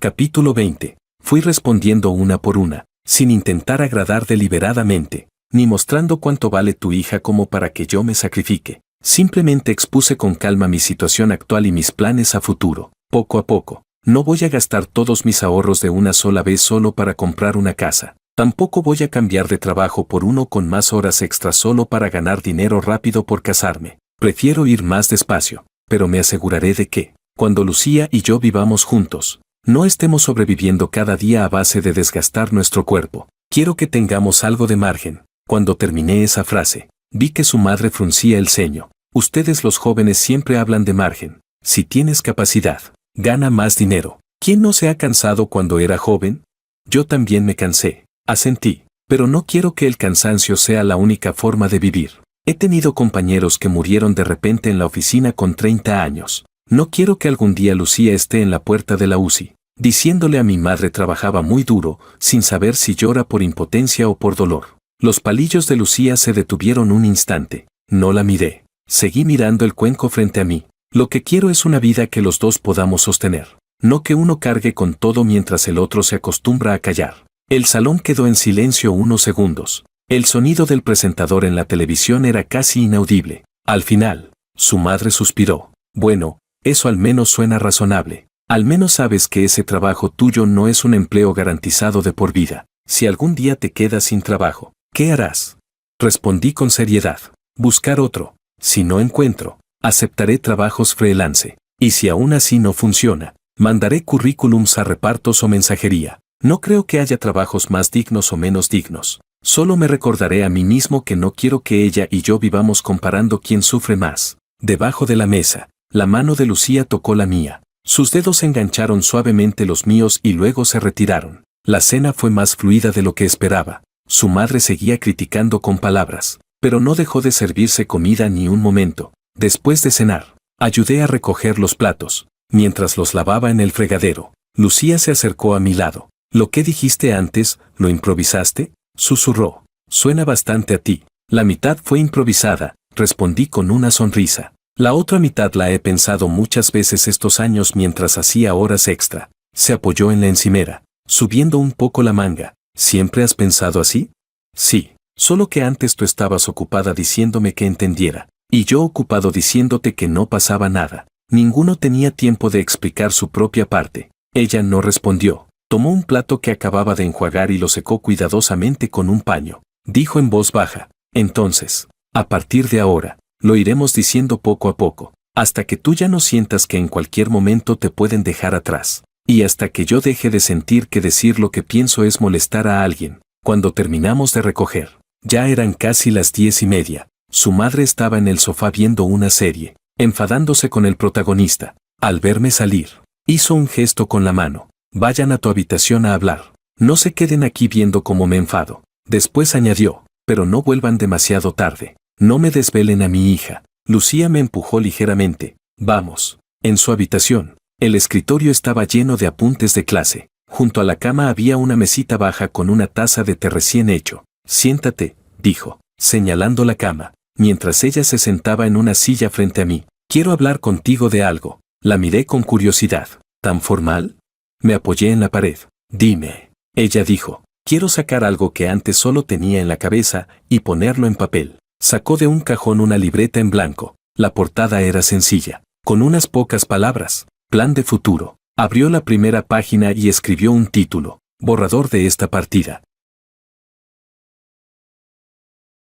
Capítulo 20. Fui respondiendo una por una, sin intentar agradar deliberadamente, ni mostrando cuánto vale tu hija como para que yo me sacrifique. Simplemente expuse con calma mi situación actual y mis planes a futuro. Poco a poco, no voy a gastar todos mis ahorros de una sola vez solo para comprar una casa. Tampoco voy a cambiar de trabajo por uno con más horas extras solo para ganar dinero rápido por casarme. Prefiero ir más despacio, pero me aseguraré de que, cuando Lucía y yo vivamos juntos, no estemos sobreviviendo cada día a base de desgastar nuestro cuerpo. Quiero que tengamos algo de margen. Cuando terminé esa frase, vi que su madre fruncía el ceño. Ustedes los jóvenes siempre hablan de margen. Si tienes capacidad, gana más dinero. ¿Quién no se ha cansado cuando era joven? Yo también me cansé. Asentí, pero no quiero que el cansancio sea la única forma de vivir. He tenido compañeros que murieron de repente en la oficina con 30 años. No quiero que algún día Lucía esté en la puerta de la UCI, diciéndole a mi madre trabajaba muy duro, sin saber si llora por impotencia o por dolor. Los palillos de Lucía se detuvieron un instante. No la miré. Seguí mirando el cuenco frente a mí. Lo que quiero es una vida que los dos podamos sostener. No que uno cargue con todo mientras el otro se acostumbra a callar. El salón quedó en silencio unos segundos. El sonido del presentador en la televisión era casi inaudible. Al final, su madre suspiró. Bueno, eso al menos suena razonable. Al menos sabes que ese trabajo tuyo no es un empleo garantizado de por vida. Si algún día te quedas sin trabajo, ¿qué harás? Respondí con seriedad. Buscar otro. Si no encuentro, aceptaré trabajos freelance. Y si aún así no funciona, mandaré currículums a repartos o mensajería. No creo que haya trabajos más dignos o menos dignos. Solo me recordaré a mí mismo que no quiero que ella y yo vivamos comparando quién sufre más. Debajo de la mesa, la mano de Lucía tocó la mía. Sus dedos engancharon suavemente los míos y luego se retiraron. La cena fue más fluida de lo que esperaba. Su madre seguía criticando con palabras, pero no dejó de servirse comida ni un momento. Después de cenar, ayudé a recoger los platos. Mientras los lavaba en el fregadero, Lucía se acercó a mi lado. «¿Lo que dijiste antes, lo improvisaste?», susurró. «Suena bastante a ti». «La mitad fue improvisada», respondí con una sonrisa. «La otra mitad la he pensado muchas veces estos años mientras hacía horas extra». Se apoyó en la encimera, subiendo un poco la manga. «¿Siempre has pensado así?». «Sí, solo que antes tú estabas ocupada diciéndome que entendiera, y yo ocupado diciéndote que no pasaba nada. Ninguno tenía tiempo de explicar su propia parte». Ella no respondió. Tomó un plato que acababa de enjuagar y lo secó cuidadosamente con un paño. Dijo en voz baja, «Entonces, a partir de ahora, lo iremos diciendo poco a poco, hasta que tú ya no sientas que en cualquier momento te pueden dejar atrás, y hasta que yo deje de sentir que decir lo que pienso es molestar a alguien». Cuando terminamos de recoger, ya eran casi las 10:30. Su madre estaba en el sofá viendo una serie, enfadándose con el protagonista. Al verme salir, hizo un gesto con la mano. «Vayan a tu habitación a hablar. No se queden aquí viendo cómo me enfado». Después añadió, «Pero no vuelvan demasiado tarde. No me desvelen a mi hija». Lucía me empujó ligeramente. «Vamos». En su habitación, el escritorio estaba lleno de apuntes de clase. Junto a la cama había una mesita baja con una taza de té recién hecho. «Siéntate», dijo, señalando la cama, mientras ella se sentaba en una silla frente a mí. «Quiero hablar contigo de algo». La miré con curiosidad. «¿Tan formal?». Me apoyé en la pared. «Dime». Ella dijo, «Quiero sacar algo que antes solo tenía en la cabeza y ponerlo en papel». Sacó de un cajón una libreta en blanco. La portada era sencilla, con unas pocas palabras. «Plan de futuro». Abrió la primera página y escribió un título. «Borrador de esta partida».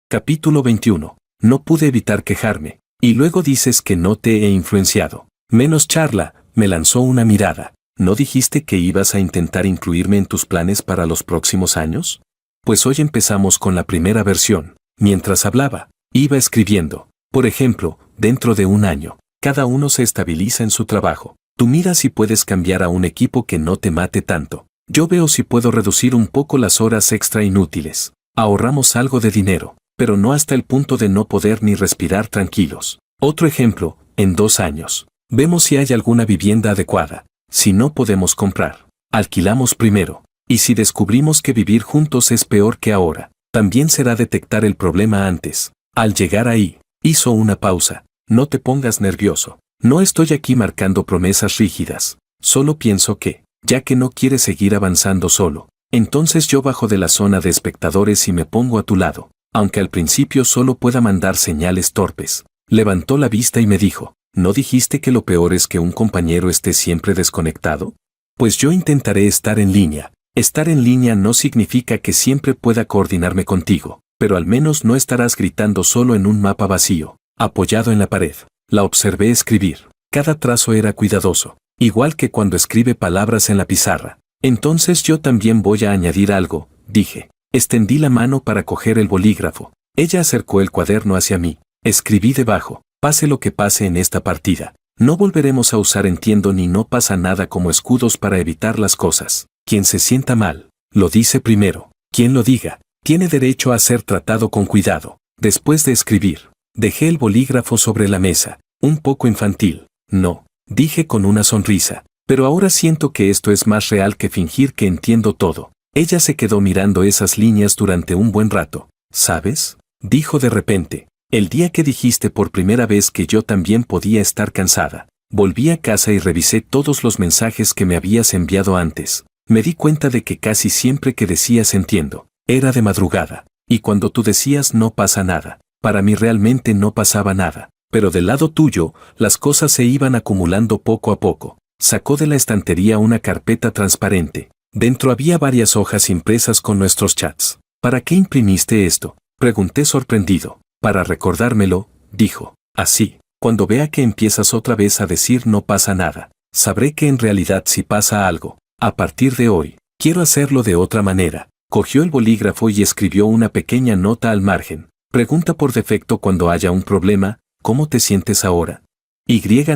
Capítulo 21. No pude evitar quejarme. Y luego dices que no te he influenciado. Menos charla, me lanzó una mirada. ¿No dijiste que ibas a intentar incluirme en tus planes para los próximos años? Pues hoy empezamos con la primera versión. Mientras hablaba, iba escribiendo. Por ejemplo, dentro de un año, cada uno se estabiliza en su trabajo. Tú miras si puedes cambiar a un equipo que no te mate tanto. Yo veo si puedo reducir un poco las horas extra inútiles. Ahorramos algo de dinero, pero no hasta el punto de no poder ni respirar tranquilos. Otro ejemplo, en 2 años. Vemos si hay alguna vivienda adecuada. Si no podemos comprar, alquilamos primero. Y si descubrimos que vivir juntos es peor que ahora, también será detectar el problema antes. Al llegar ahí, hizo una pausa. No te pongas nervioso. No estoy aquí marcando promesas rígidas. Solo pienso que, ya que no quieres seguir avanzando solo, entonces yo bajo de la zona de espectadores y me pongo a tu lado, aunque al principio solo pueda mandar señales torpes. Levantó la vista y me dijo, ¿no dijiste que lo peor es que un compañero esté siempre desconectado? Pues yo intentaré estar en línea. Estar en línea no significa que siempre pueda coordinarme contigo, pero al menos no estarás gritando solo en un mapa vacío, apoyado en la pared. La observé escribir. Cada trazo era cuidadoso, igual que cuando escribe palabras en la pizarra. Entonces yo también voy a añadir algo, dije. Extendí la mano para coger el bolígrafo. Ella acercó el cuaderno hacia mí. Escribí debajo, pase lo que pase en esta partida. No volveremos a usar entiendo ni no pasa nada como escudos para evitar las cosas. Quien se sienta mal, lo dice primero. Quien lo diga, tiene derecho a ser tratado con cuidado. Después de escribir, dejé el bolígrafo sobre la mesa, un poco infantil. No, dije con una sonrisa, pero ahora siento que esto es más real que fingir que entiendo todo. Ella se quedó mirando esas líneas durante un buen rato. ¿Sabes? Dijo de repente, el día que dijiste por primera vez que yo también podía estar cansada. Volví a casa y revisé todos los mensajes que me habías enviado antes. Me di cuenta de que casi siempre que decías entiendo, era de madrugada, y cuando tú decías no pasa nada, para mí realmente no pasaba nada, pero del lado tuyo, las cosas se iban acumulando poco a poco. Sacó de la estantería una carpeta transparente. Dentro había varias hojas impresas con nuestros chats. ¿Para qué imprimiste esto? Pregunté sorprendido. Para recordármelo, dijo. Así, cuando vea que empiezas otra vez a decir no pasa nada, sabré que en realidad sí pasa algo. A partir de hoy, quiero hacerlo de otra manera. Cogió el bolígrafo y escribió una pequeña nota al margen. Pregunta por defecto cuando haya un problema, ¿cómo te sientes ahora?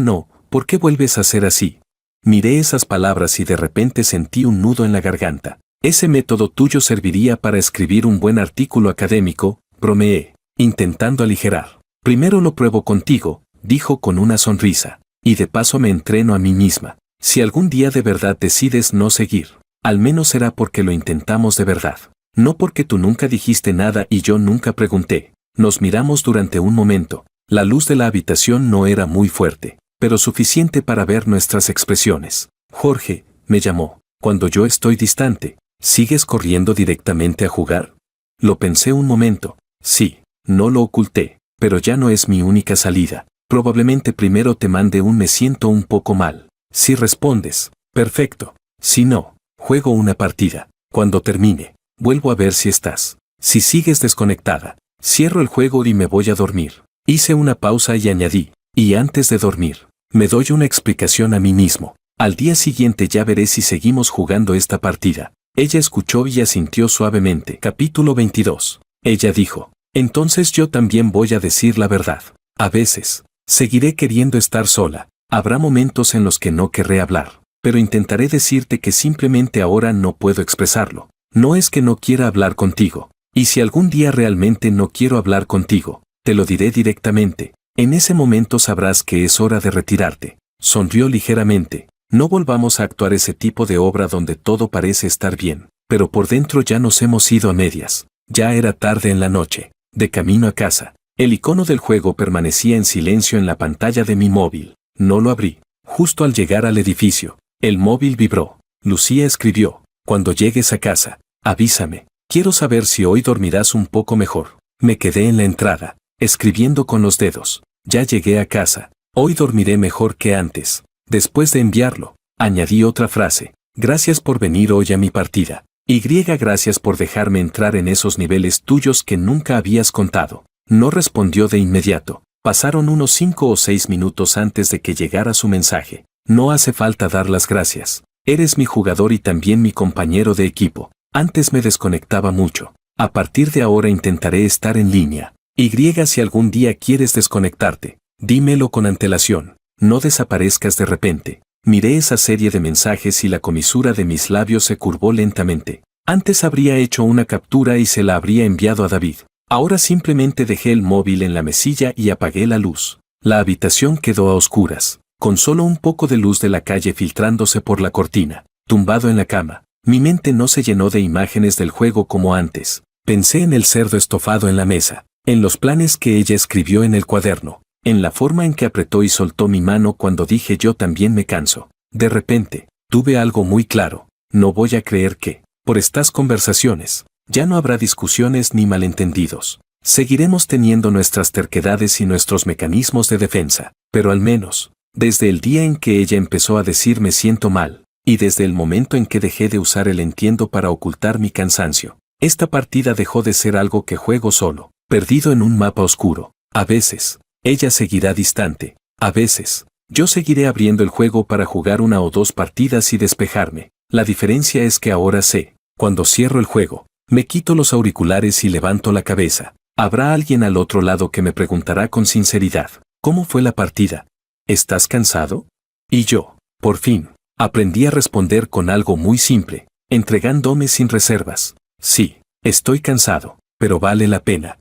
No, ¿por qué vuelves a ser así? Miré esas palabras y de repente sentí un nudo en la garganta. Ese método tuyo serviría para escribir un buen artículo académico, bromeé, intentando aligerar. Primero lo pruebo contigo, dijo con una sonrisa, y de paso me entreno a mí misma. Si algún día de verdad decides no seguir, al menos será porque lo intentamos de verdad. No porque tú nunca dijiste nada y yo nunca pregunté. Nos miramos durante un momento. La luz de la habitación no era muy fuerte, pero suficiente para ver nuestras expresiones. Jorge, me llamó. Cuando yo estoy distante, ¿sigues corriendo directamente a jugar? Lo pensé un momento. Sí, no lo oculté, pero ya no es mi única salida. Probablemente primero te mande un me siento un poco mal. Si respondes, perfecto. Si no, juego una partida. Cuando termine, vuelvo a ver si estás. Si sigues desconectada, cierro el juego y me voy a dormir. Hice una pausa y añadí, y antes de dormir, me doy una explicación a mí mismo. Al día siguiente ya veré si seguimos jugando esta partida. Ella escuchó y asintió suavemente. Capítulo 22. Ella dijo, entonces yo también voy a decir la verdad. A veces, seguiré queriendo estar sola. Habrá momentos en los que no querré hablar, pero intentaré decirte que simplemente ahora no puedo expresarlo. No es que no quiera hablar contigo, y si algún día realmente no quiero hablar contigo, te lo diré directamente. En ese momento sabrás que es hora de retirarte. Sonrió ligeramente. No volvamos a actuar ese tipo de obra donde todo parece estar bien, pero por dentro ya nos hemos ido a medias. Ya era tarde en la noche. De camino a casa, el icono del juego permanecía en silencio en la pantalla de mi móvil. No lo abrí. Justo al llegar al edificio, el móvil vibró. Lucía escribió, cuando llegues a casa, avísame. Quiero saber si hoy dormirás un poco mejor. Me quedé en la entrada, escribiendo con los dedos. Ya llegué a casa. Hoy dormiré mejor que antes. Después de enviarlo, añadí otra frase. Gracias por venir hoy a mi partida. Gracias por dejarme entrar en esos niveles tuyos que nunca habías contado. No respondió de inmediato. Pasaron unos 5 o 6 minutos antes de que llegara su mensaje. No hace falta dar las gracias. Eres mi jugador y también mi compañero de equipo. Antes me desconectaba mucho. A partir de ahora intentaré estar en línea. Si algún día quieres desconectarte, dímelo con antelación. No desaparezcas de repente. Miré esa serie de mensajes y la comisura de mis labios se curvó lentamente. Antes habría hecho una captura y se la habría enviado a David. Ahora simplemente dejé el móvil en la mesilla y apagué la luz. La habitación quedó a oscuras, con solo un poco de luz de la calle filtrándose por la cortina. Tumbado en la cama, mi mente no se llenó de imágenes del juego como antes. Pensé en el cerdo estofado en la mesa, en los planes que ella escribió en el cuaderno, en la forma en que apretó y soltó mi mano cuando dije yo también me canso. De repente, tuve algo muy claro. No voy a creer que, por estas conversaciones, ya no habrá discusiones ni malentendidos. Seguiremos teniendo nuestras terquedades y nuestros mecanismos de defensa, pero al menos, desde el día en que ella empezó a decir me siento mal, y desde el momento en que dejé de usar el entiendo para ocultar mi cansancio, esta partida dejó de ser algo que juego solo, perdido en un mapa oscuro. A veces, ella seguirá distante. A veces, yo seguiré abriendo el juego para jugar 1 o 2 partidas y despejarme. La diferencia es que ahora sé, cuando cierro el juego, me quito los auriculares y levanto la cabeza. Habrá alguien al otro lado que me preguntará con sinceridad, ¿cómo fue la partida? ¿Estás cansado? Y yo, por fin, aprendí a responder con algo muy simple, entregándome sin reservas. Sí, estoy cansado, pero vale la pena.